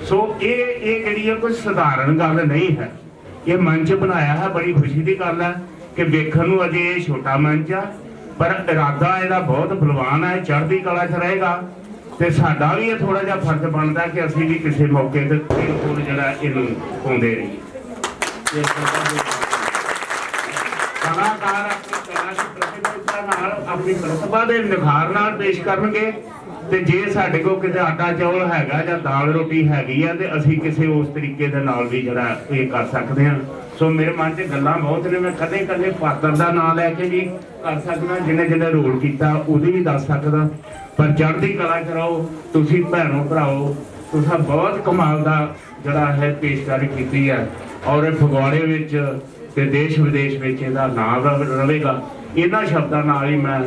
ਸੋ ਇਹ ਜਿਹੜੀ ਹੈ ਕੋਈ ਸਧਾਰਨ ਗੱਲ ਨਹੀਂ ਹੈ, ਇਹ ਮੰਚ ਬਣਾਇਆ ਹੈ, ਬੜੀ ਖੁਸ਼ੀ ਦੀ ਗੱਲ ਹੈ ਕਿ ਵੇਖਣ ਨੂੰ ਅਜੇ ਇਹ ਛੋਟਾ ਮੰਚ ਆ, ਪਰ ਇਰਾਦਾ ਇਹਦਾ ਬਹੁਤ ਬਲਵਾਨ ਹੈ, ਚੜ੍ਹਦੀ ਕਲਾ 'ਚ ਰਹੇਗਾ। ਤੇ ਸਾਡਾ ਵੀ ਇਹ ਥੋੜਾ ਜਿਹਾ ਫਰਜ਼ ਬਣਦਾ ਕਿ ਅਸੀਂ ਵੀ ਕਿਸੇ ਮੌਕੇ ਤੇ ਫੁੱਲ ਜਿਹੜਾ ਇਹਨੂੰ ਪਾਉਂਦੇ ਰਹੀਏ। ਕਲਾਕਾਰ ਆਪਣੀ ਕਲਾ ਦੀ ਪ੍ਰਤਿਭਾ ਨਾਲ, ਆਪਣੀ ਪ੍ਰਤਿਭਾ ਦੇ ਨਿਖਾਰ ਨਾਲ ਪੇਸ਼ ਕਰਨਗੇ। ਤੇ ਜੇ ਸਾਡੇ ਕੋਲ ਕਿਤੇ ਆਟਾ ਚੌਲ ਹੈਗਾ ਜਾਂ ਦਾਲ ਰੋਟੀ ਹੈਗੀ ਆ ਤੇ ਅਸੀਂ ਕਿਸੇ ਉਸ ਤਰੀਕੇ ਦੇ ਨਾਲ ਵੀ ਜਿਹੜਾ ਇਹ ਕਰ ਸਕਦੇ ਹਾਂ। ਸੋ ਮੇਰੇ ਮਨ 'ਚ ਗੱਲਾਂ ਬਹੁਤ ਨੇ, ਮੈਂ ਕਦੇ ਪਾਤਰ ਦਾ ਨਾਮ ਲੈ ਕੇ ਵੀ ਕਰ ਸਕਦਾ, ਜਿਹਨੇ ਰੋਲ ਕੀਤਾ ਉਹਦੀ ਵੀ ਦੱਸ ਸਕਦਾ। ਪਰ ਚੜ੍ਹਦੀ ਕਲਾ 'ਚ ਰਹੋ ਤੁਸੀਂ ਭੈਣੋ ਭਰਾਓ, ਤੁਸੀਂ ਬਹੁਤ ਕਮਾਲ ਦਾ ਜਿਹੜਾ ਹੈ ਪੇਸ਼ਕਾਰੀ ਕੀਤੀ ਹੈ ਔਰ ਇਹ ਫਗਵਾੜੇ ਵਿੱਚ ਤੇ ਦੇਸ਼ ਵਿਦੇਸ਼ ਵਿੱਚ ਇਹਦਾ ਨਾਮ ਰਹੇਗਾ। ਇਹਨਾਂ ਸ਼ਬਦਾਂ ਨਾਲ ਹੀ ਮੈਂ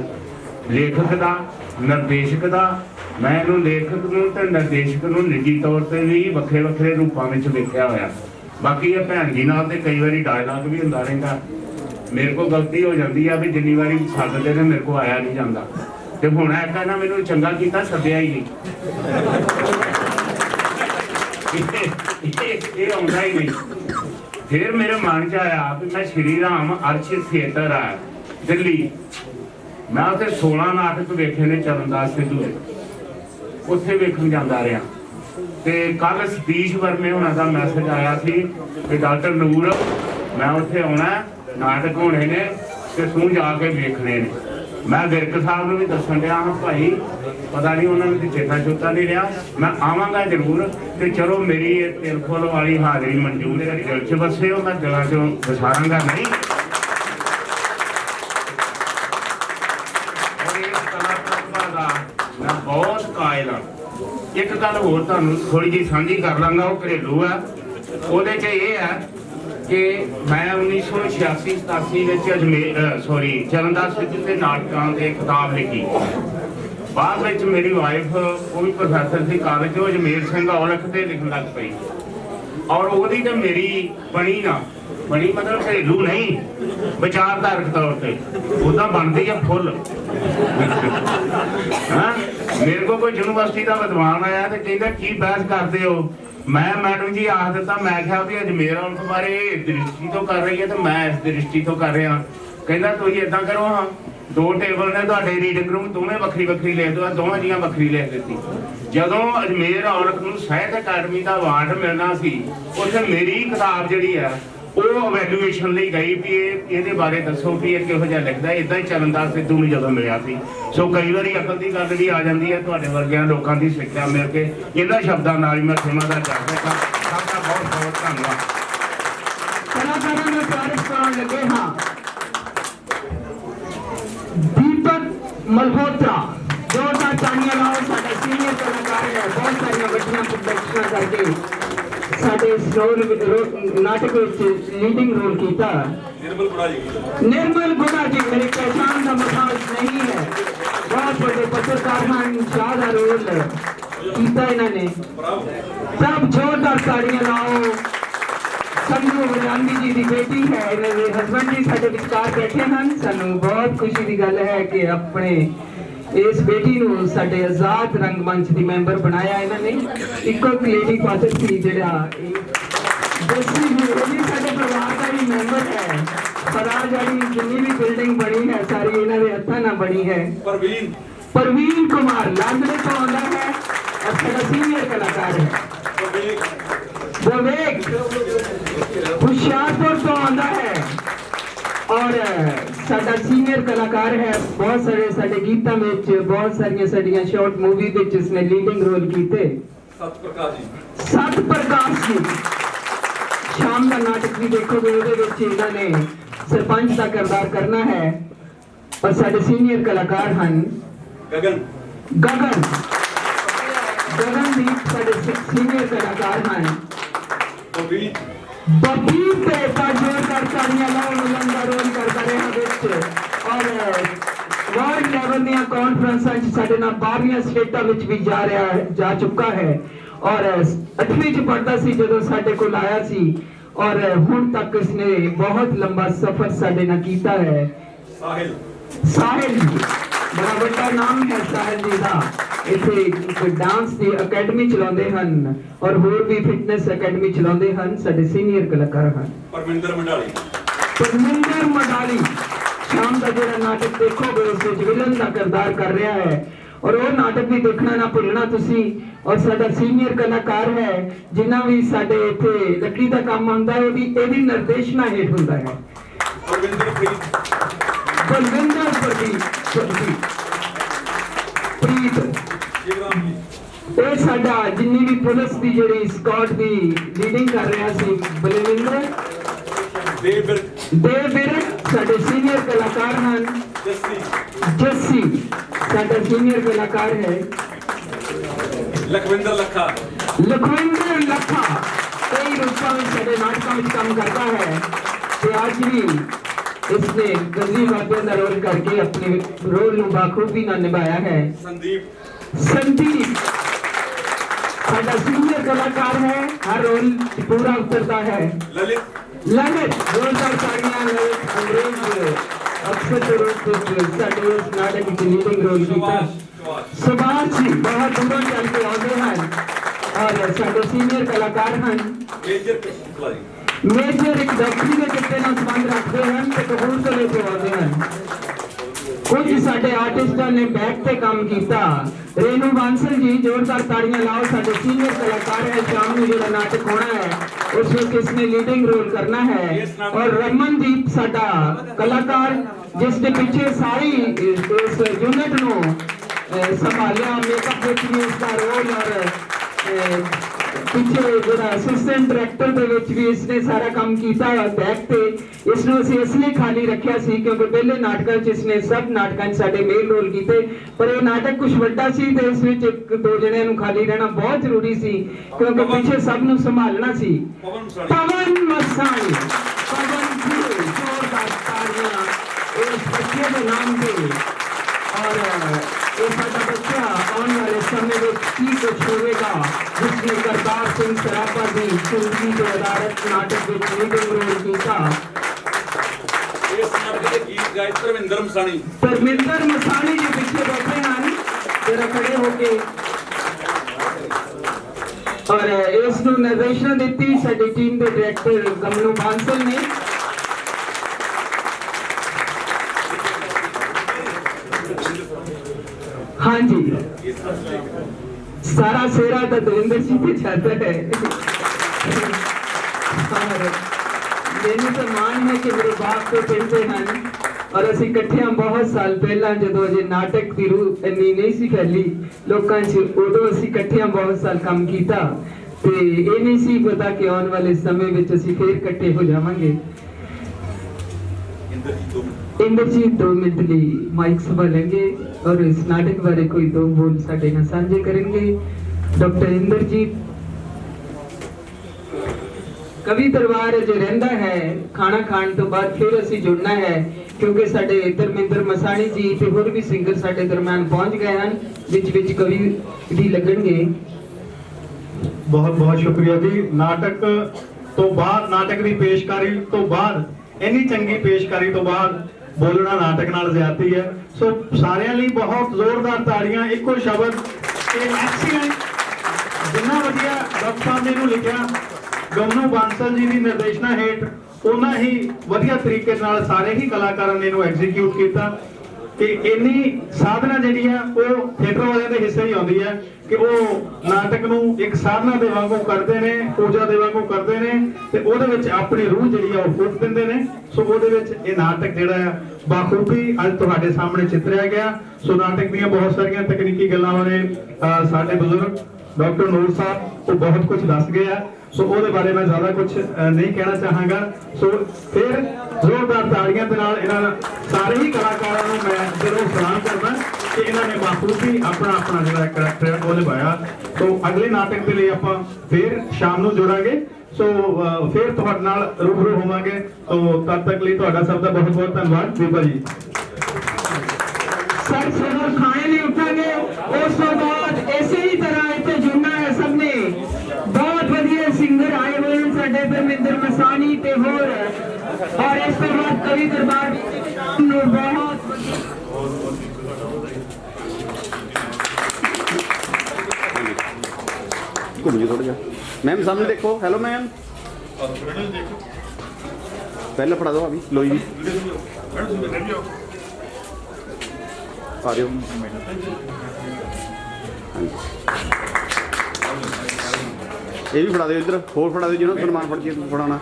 ਲੇਖਕ ਦਾ, ਨਿਰਦੇਸ਼ਕ ਦਾ, ਮੈਂ ਇਹਨੂੰ ਲੇਖਕ ਨੂੰ ਤੇ ਨਿਰਦੇਸ਼ਕ ਨੂੰ ਨਿੱਜੀ ਤੌਰ ਤੇ ਵੀ ਵੱਖਰੇ ਰੂਪਾਂ ਵਿੱਚ ਵੇਖਿਆ ਹੋਇਆ। ਬਾਕੀ ਇਹ ਭੈਣ ਜੀ ਨਾਲ ਤੇ ਕਈ ਵਾਰੀ ਡਾਇਲਾਗ ਵੀ ਹੁੰਦਾ ਰਹਿੰਦਾ, ਮੇਰੇ ਕੋਲ ਗਲਤੀ ਹੋ ਜਾਂਦੀ ਆ ਵੀ ਜਿੰਨੀ ਵਾਰੀ ਸੱਦਦੇ ਨੇ ਮੇਰੇ ਕੋਲ ਆਇਆ ਨਹੀਂ ਜਾਂਦਾ ਤੇ ਹੁਣ ਇਹ ਕਹਿੰਦਾ ਮੈਨੂੰ ਚੰਗਾ ਕੀਤਾ ਸੱਦਿਆ ਹੀ ਨਹੀਂ ਇਹ ਆਉਂਦਾ ਹੀ ਨਹੀਂ। ਫਿਰ ਮੇਰੇ ਮਨ 'ਚ ਆਇਆ ਵੀ ਮੈਂ ਸ਼੍ਰੀ ਰਾਮ ਅਰਸ਼ ਥੀਏਟਰ ਆ ਦਿੱਲੀ, ਮੈਂ ਉੱਥੇ 16 ਨਾਟਕ ਵੇਖੇ ਨੇ ਚਰਨਦਾਸ ਸਿੱਧੂ ਦੇ, ਉੱਥੇ ਵੇਖਣ ਜਾਂਦਾ ਰਿਹਾ। ਤੇ ਕੱਲ ਸਤੀਸ਼ ਵਰਮੇ ਹੋਣਾ ਦਾ ਮੈਸੇਜ ਆਇਆ ਸੀ ਕਿ ਡਾਕਟਰ ਨੂਰ ਮੈਂ ਉੱਥੇ ਆਉਣਾ, ਨਾਟਕ ਹੋਣੇ ਨੇ ਤੇ ਤੂੰ ਜਾ ਕੇ ਵੇਖਣੇ ਨੇ। ਮੈਂ ਵਿਰਕ ਸਾਹਿਬ ਨੂੰ ਵੀ ਦੱਸਣ ਡਿਆ ਹਾਂ ਭਾਈ ਪਤਾ ਨਹੀਂ ਉਹਨਾਂ ਨੂੰ ਚੇਤਾ ਚੋਤਾ ਨਹੀਂ ਰਿਹਾ, ਮੈਂ ਆਵਾਂਗਾ ਜ਼ਰੂਰ ਤੇ ਚਲੋ ਮੇਰੀ ਇਹ ਤਿਲ ਫੁੱਲ ਵਾਲੀ ਹਾਜ਼ਰੀ ਮਨਜ਼ੂਰ ਹੈ, ਦਿਲ 'ਚ ਵਸੇ ਹੋ, ਮੈਂ ਦਿਲਾਂ 'ਚੋਂ ਵਿਸਾਰਾਂਗਾ ਨਹੀਂ। ਔਰ ਇਸ ਕਲਾ ਪ੍ਰਤਿਭਾ ਦਾ ਮੈਂ ਬਹੁਤ ਕਾਇਲ ਹਾਂ। ਇੱਕ ਗੱਲ ਹੋਰ ਤੁਹਾਨੂੰ ਥੋੜੀ ਜਿਹੀ ਸਾਂਝੀ ਕਰ ਲਾਂਗਾ, ਉਹ ਘਰੇਲੂ ਆ। ਉਹਦੇ 'ਚ ਇਹ ਹੈ ਕਿ ਮੈਂ 1986-87 ਵਿੱਚ ਚਰਨਦਾਸ ਸਿੱਧੂ ਦੇ ਨਾਟਕਾਂ ਦੇ ਕਿਤਾਬ ਲਿਖੀ। ਬਾਅਦ ਵਿੱਚ ਮੇਰੀ ਵਾਈਫ ਉਹ ਵੀ ਪ੍ਰੋਫੈਸਰ ਸੀ ਕਾਲਜ, ਉਹ ਅਜਮੇਰ ਸਿੰਘ ਔਲਖ ਤੇ ਲਿਖਣ ਲੱਗ ਪਈ ਔਰ ਉਹਦੀ ਤੇ ਮੇਰੀ ਬਣੀ ਨਾ ਬਣੀ ਮਤਲਬ ਘਰੇਲੂ ਨਹੀਂ, ਵਿਚਾਰਧਾਰਕ ਤੌਰ ਤੇ ਉਹਦਾ ਬਣਦੀ ਆ ਫੁੱਲ। ਹਾਂ ਮੇਰੇ ਕੋਲ ਕੋਈ ਯੂਨੀਵਰਸਿਟੀ ਦਾ ਵਿਦਵਾਨ ਆਇਆ ਤੇ ਕਹਿੰਦਾ ਕੀ ਬਹਿਸ ਕਰਦੇ ਹੋ, ਮੈਂ ਮੈਡਮ ਜੀ ਆਖ ਦਿੱਤਾ, ਮੈਂ ਕਿਹਾ ਵੀ ਅਜਮੇਰ ਔਲਖ ਬਾਰੇ ਇਸ ਦ੍ਰਿਸ਼ਟੀ ਤੋਂ ਕਰ ਰਹੀ ਹੈ ਤੇ ਮੈਂ ਇਸ ਦ੍ਰਿਸ਼ਟੀ ਤੋਂ ਕਰ ਰਿਹਾ। ਕਹਿੰਦਾ ਤੁਸੀਂ ਏਦਾਂ ਕਰੋ ਹਾਂ 2 ਟੇਬਲ ਨੇ ਤੁਹਾਡੇ ਰੀਡਿੰਗ ਰੂਮ, ਦੋਵੇਂ ਵੱਖਰੀ ਵੱਖਰੀ ਲਿਖ ਦਿਓ, ਦੋਵਾਂ ਜੀਆਂ ਵੱਖਰੀ ਲਿਖ ਦਿੱਤੀ। ਜਦੋਂ ਅਜਮੇਰ ਔਲਖ ਨੂੰ ਸਾਹਿਤ ਅਕਾਡਮੀ ਦਾ ਅਵਾਰਡ ਮਿਲਣਾ ਸੀ ਉੱਥੇ ਮੇਰੀ ਕਿਤਾਬ ਜਿਹੜੀ ਆ ਉਹ ਅਵੈਲੂਏਸ਼ਨ ਲਈ ਗਈ ਵੀ ਇਹਦੇ ਬਾਰੇ ਦੱਸੋ ਵੀ ਇਹ ਕਿਹੋ ਜਿਹਾ ਲਿਖਦਾ। ਇਦਾਂ ਹੀ ਚਰਨਦਾਸ ਸਿੱਧੂ ਨੂੰ ਜਦੋਂ ਮਿਲਿਆ ਸੀ। ਸੋ ਕਈ ਵਾਰੀ ਅਕਲ ਦੀ ਗੱਲ ਵੀ ਆ ਜਾਂਦੀ ਹੈ, ਤੁਹਾਡੇ ਵਰਗਿਆਂ ਲੋਕਾਂ ਦੀ ਸਿੱਖਿਆ ਮਿਲ ਕੇ ਇਹਨਾਂ ਸ਼ਬਦਾਂ ਨਾਲ ਹੀ ਮੈਂ ਸੇਵਾਦਾਰ ਕਰ ਸਕਦਾ। ਸਭ ਦਾ ਬਹੁਤ ਬਹੁਤ ਧੰਨਵਾਦ। ਕਲਾਕਾਰਾਂ ਨੂੰ ਤਾਰੀਫ ਕਰਨ ਲੱਗੇ ਹਾਂ। ਦੀਪਕ ਮਲਹੋਤਰਾ, जोरदार तालियां लाओ। साडा सीनियर कलाकार है, बहुत सारिया वड्डियां प्रोडक्शनां करके साडे रोल नाटक विच लीडिंग रोल कीता। निर्मल गुणा जी मेरी पहचान का मुताबिक नहीं है, बहुत बड़े पत्रकार हैं, शाह का रोल कीता इन्होंने। सब जोरदार तालियां लाओ। संधू वजानी जी की बेटी है, इन्होंने हसबैंड जी साडे विचकार बैठे हैं। सानू बहुत खुशी की गल है कि अपने इस बेटी ਨੂੰ ਸਾਡੇ ਆਜ਼ਾਦ ਰੰਗਮੰਚ ਦੀ ਮੈਂਬਰ ਬਣਾਇਆ ਇਹਨਾਂ ਨੇ। ਇੱਕੋ ਲੇਡੀ ਫਾਦਰ ਸੀ ਜਿਹੜਾ ਜੱਸੀ ਜੀ, ਉਹ ਵੀ ਸਾਡੇ ਪਰਿਵਾਰ ਦਾ ਹੀ ਮੈਂਬਰ ਹੈ। ਪਰ ਆ ਜਿਹੜੀ ਜਿੰਨੀ ਵੀ ਬਿਲਡਿੰਗ ਬਣੀ ਹੈ ਸਾਰੀ ਇਹਨਾਂ ਦੇ ਹੱਥਾਂ ਨਾਲ ਬਣੀ ਹੈ। ਪ੍ਰਵੀਨ ਕੁਮਾਰ ਲਾਂਦੜੇ ਤੋਂ ਆਉਂਦਾ ਹੈ और साਡਾ सीनियर कलाकार है। विवेक हुशियारपुर तो आंदा है और साਡਾ सीनियर कलाकार है। बहुत सारे साडे गीतां विच, बहुत सारियां साडियां शॉर्ट मूवी विच इसने लीडिंग रोल कीते। सत प्रकाश जी शाम का नाटक भी देखोगे, ਉਹਦੇ ਵਿੱਚ ਇਹਨਾਂ ਨੇ सरपंच का किरदार करना है। और साडे सीनियर कलाकार हैं गगनदीप, साडे सीनियर कलाकार हैं। बबीर पे जोर कर तालियां लाओ, लंबा रोल करता रहा विच और वर्ल्ड लेवल दी कॉन्फ्रेंसां च साडे नाल 12 स्टेटां विच भी जा चुका है। और 8वीं च पढ़दा सी जदों साडे कोल आया सी और हुण तक इसने बहुत लंबा सफर साडे नाल कीता है। साहिल जी बड़ा बड़ा नाम है साहिल जी का। इत्थे डांस की अकेडमी चलाते हैं और होर भी फिटनेस अकेडमी चलाते हैं। साडे सीनियर कलाकार हैं परमिंदर मडाली। शाम का जो नाटक देखोगे उस विलन का किरदार कर रहा है और वो नाटक भी देखना ना भुलना तुसी। और साडा सीनियर कलाकार है जिन्ना भी साडे इत्थे लकड़ी का काम आंदा है ओदी निर्देशना हेठ हुंदा है। बलविंदर प्रीत ਇਹ ਸਾਡਾ ਜਿੰਨੀ ਵੀ ਪੁਲਿਸ ਦੀ ਜਿਹੜੀ ਸਕਾਟ ਦੀ ਲੀਡਿੰਗ ਕਰ ਰਿਹਾ ਸੀ ਬਲਵਿੰਦਰ ਦੇਵਵੀਰ ਸਾਡੇ ਸੀਨੀਅਰ ਕਲਾਕਾਰ ਹਨ। ਜੱਸੀ ਸਾਡਾ ਸੀਨੀਅਰ ਕਲਾਕਾਰ ਹੈ। ਲਖਵਿੰਦਰ ਲੱਖਾ ਕਈ ਰੂਪਾਂ ਵਿੱਚ ਸਾਡੇ ਨਾਟਕਾਂ ਵਿੱਚ ਕੰਮ ਕਰਦਾ ਹੈ ਤੇ ਅੱਜ ਵੀ इसने गजनी वाद्य का रोल करके अपने रोल ਨੂੰ बाखूबी ਨਾਲ निभाया है। संदीप साडा सीनियर कलाकार है, हर रोल पूरा उतरता है। लागत जोरदार तालियां अंग्रेज अफसर के रूप में साडे इस नाटक की लीडिंग रोल कीता सुभाष जी बहुत दूरों चल के आते हैं और साडे सीनियर कलाकार हैं मेजर एक डॉक्टरी के किते नाल संबंध रखते हैं ते कबूतरे तो आते हैं कुछ साडे आर्टिस्टां ने बैक पे काम कीता रेनू बांसल जी जोरदार ताड़ियां लाओ साडे सीनियर कलाकार है शाम में जो नाटक होना है उसमें किसने लीडिंग रोल करना है और रमनदीप साडा कलाकार जिसने पीछे सारी इस यूनिट नो संभालिया मेकअप विच भी इसका रोल और पीछे जो असिस्टेंट डायरेक्टर दे विच भी इसने सारा काम किया बैक पे इसने ਅਸੀਂ इसलिए खाली रखा सी क्योंकि पहले नाटकों च इसने सब नाटकों साडे मेन रोल किए पर ये नाटक कुछ बड़ा सी ते इस विच एक दो जणियां नूं खाली रहना बहुत जरूरी सी क्योंकि पीछे सब नूं संभालना सी पवन मसानी पवन जी जोरदार तालियां इस बच्चे के नाम पे और ये साडा बच्चा आने वाले समय में की कुछ होगा जिसने करतार सिंह सराभा की जिंदगी के आधारित नाटक में लीडिंग रोल किया इस नाटक के गीत गाए धर्मेंद्र मसानी जी पीछे बैठे हैं जरा खड़े होके और इस नु निर्देशन दी साडी टीम के डायरेक्टर गमनू बांसल ने हाँ जी सारा सेरा तो दविंदर जी पे जाता है मैंने तो मान है कि मेरे बाप को कहते हैं और ਅਸੀਂ ਇਕੱਠਿਆਂ ਬਹੁਤ ਸਾਲ ਪਹਿਲਾਂ ਜਦੋਂ ਅਜੇ ਨਾਟਕ ਦੀ ਰੂਹ ਇੰਨੀ ਨਹੀਂ ਸੀ ਫੈਲੀ ਲੋਕਾਂ 'ਚ ਉਦੋਂ ਅਸੀਂ ਇਕੱਠਿਆਂ ਬਹੁਤ ਸਾਲ ਕੰਮ ਕੀਤਾ ਤੇ ਇਹ ਨਹੀਂ ਸੀ ਪਤਾ ਕਿ ਆਉਣ ਵਾਲੇ ਸਮੇਂ ਵਿੱਚ ਅਸੀਂ ਫੇਰ ਇਕੱਠੇ ਹੋ ਜਾਵਾਂਗੇ इंद्रजीत 2 मिनट ली माइक संभालेंगे और इस नाटक बारे कोई 2 बोल साडे नाल सांझे करेंगे डॉक्टर इंद्रजीत कवि दरबार जो रहिंदा है खाना खाण तो बाद फिर ਅਸੀਂ जुड़ना है क्योंकि साडे धर्मेंद्र मसानी जी ते होर भी सिंगर साडे दरम्यान पहुंच गए हैं विच कवि भी लगणगे बहुत बहुत शुक्रिया जी नाटक तो बाद नाटक की पेशकारी तो बाद इन्नी चंगी पेशकारी तो बाद बोलना नाटक नाल ज्यादती है सो सारिਆਂ ਲਈ बहुत जोरदार ताड़ियां ਇੱਕੋ शब्द एक्सीलेंट जिन्ना वधिया डॉक्टर साहब ने ਇਹਨੂੰ लिखिया गमनू बांसल जी की निर्देशना हेठ उन्ना ही वधिया तरीके नाल सारे ही कलाकारां ने ਇਹਨੂੰ एग्जीक्यूट किया कि इन्नी साधना जिहड़ी है वो थिएटर वालियां दे हिस्से ही आउंदी है कि वो नाटक नूं एक साधना दे वांगू करदे ने पूजा दे वांगू करदे ने ते ओहदे विच अपनी रूह जिहड़ी है वो फूक दिंदे ने सो ओहदे विच ये नाटक जिहड़ा है बाखूबी अज तुहाडे सामने चित्रिया गया सो नाटक दीयां बहुत सारियां तकनीकी गल्लां ने साडे बुजुर्ग डॉक्टर नूर साहब वो बहुत कुछ दस गए हैं सो ਉਹਦੇ ਬਾਰੇ ਮੈਂ ਜ਼ਿਆਦਾ ਕੁਝ ਨਹੀਂ ਕਹਿਣਾ ਚਾਹਾਂਗਾ ਸੋ ਫਿਰ ਜ਼ੋਰਦਾਰ ਤਾੜੀਆਂ ਦੇ ਨਾਲ ਇਹਨਾਂ ਸਾਰੇ ਹੀ ਕਲਾਕਾਰਾਂ ਨੂੰ ਮੈਂ ਜ਼ਰੂਰ ਸਲਾਮ ਕਰਦਾ ਕਿ ਇਹਨਾਂ ਨੇ ਬਾਖੂਬੀ ਆਪਣਾ ਜਿਹੜਾ ਕਰੈਕਟਰ ਹੈ ਉਹ ਨਿਭਾਇਆ ਸੋ ਅਗਲੇ ਨਾਟਕ ਦੇ ਲਈ ਆਪਾਂ ਫਿਰ ਸ਼ਾਮ ਨੂੰ ਜੁੜਾਂਗੇ ਸੋ ਫਿਰ ਤੁਹਾਡੇ ਨਾਲ ਰੂਬਰੂ ਹੋਵਾਂਗੇ ਸੋ ਤਦ ਤੱਕ ਲਈ ਤੁਹਾਡਾ ਸਭ ਦਾ ਬਹੁਤ ਬਹੁਤ ਧੰਨਵਾਦ ਬੀਬਾ ਜੀ सर सर खाने नहीं उठांगे उस तो बाद ऐसे ही तरह इतने जुड़ना है सबने बहुत बढ़िया सिंगर आए हुए हैं साडे धर्मेंद्र मसानी ते होर और इस तो बाद कवि दरबार बहुत घूमिए थोड़ा जा मैम सामने देखो हेलो मैम पहले फड़ा दो अभी लोई आ रहे हो ये भी फड़ा दो इधर होर फड़ा दो जिन्होंने सलमान फड़ के फड़ाना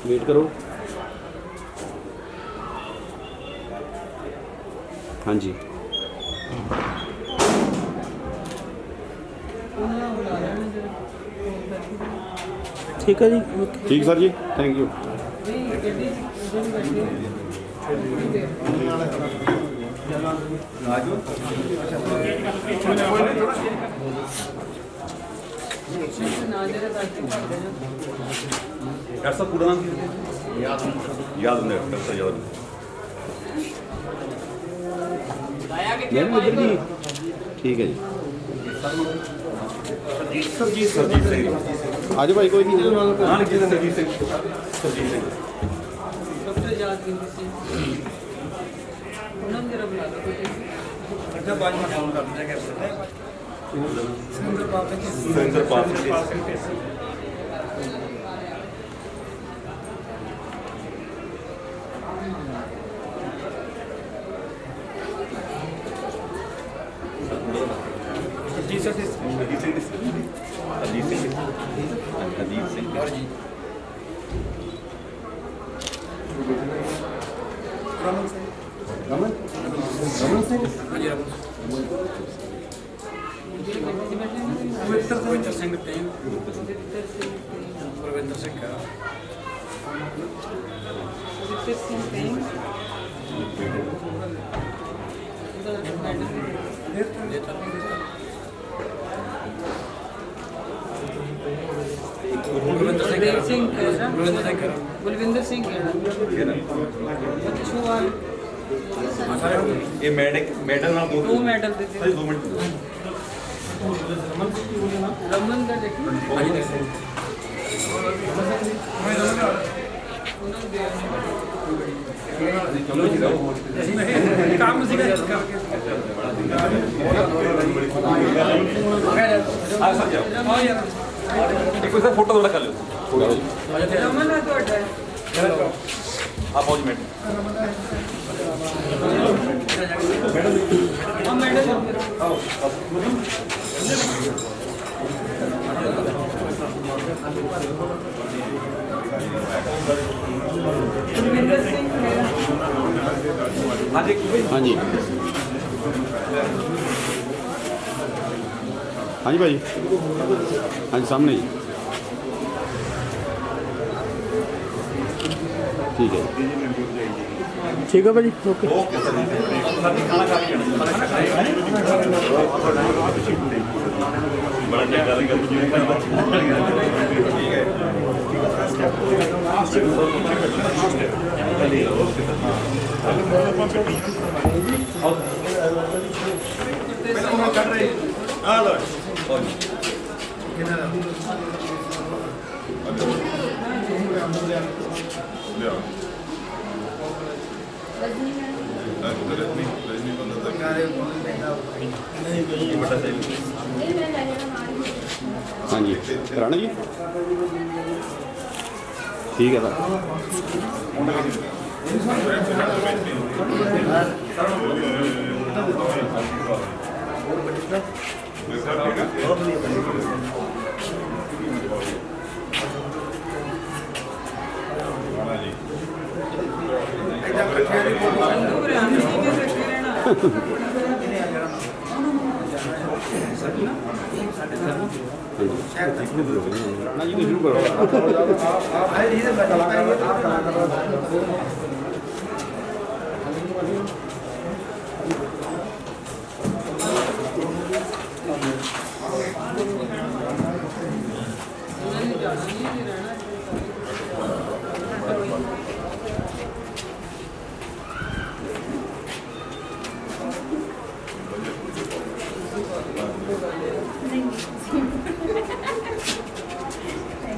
वेट करो हाँ जी ठीक है जी ठीक सर जी थैंक यू डॉक्टर साहब पूरा नाम याद नहीं डॉक्टर साहब याद नहीं ठीक है जी सरजीत सिंह आज भाई कोई नहीं हाँ लिखिए सरजीत सिंह डॉक्टर यादगिरी सिंह नाम जरा बुला दो अच्छा बाद में फोन कर दीजिए कैसे सुरेंद्र पाल जी सर अजीत सिंह और जी रमन सिंह हाँ जी रविंदर सिंह टीम रविंदर सिंह का बलविंदर सिंह ये मेडल ना दो मेडल देते 2 मिनट रमन का काम एक सर फोटो थोड़ा कर लो रमन है तो आप 5 मिनट हाँ जी हाँ जी भाई हाँ जी सामने जी ठीक है ठीक है भाजी ओके हाँ जी कराना जी ठीक है राणा जी शुरू करो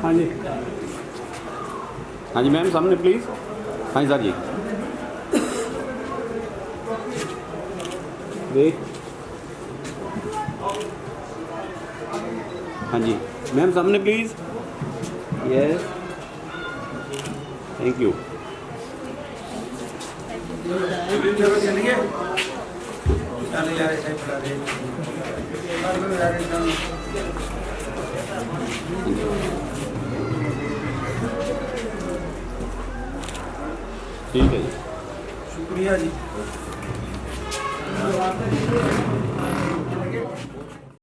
हाँ जी हाँ जी मैम सामने प्लीज़ हाँ जी सर जी वेट हाँ जी मैम सामने प्लीज़ यस थैंक यू ठीक है जी शुक्रिया जी माता जी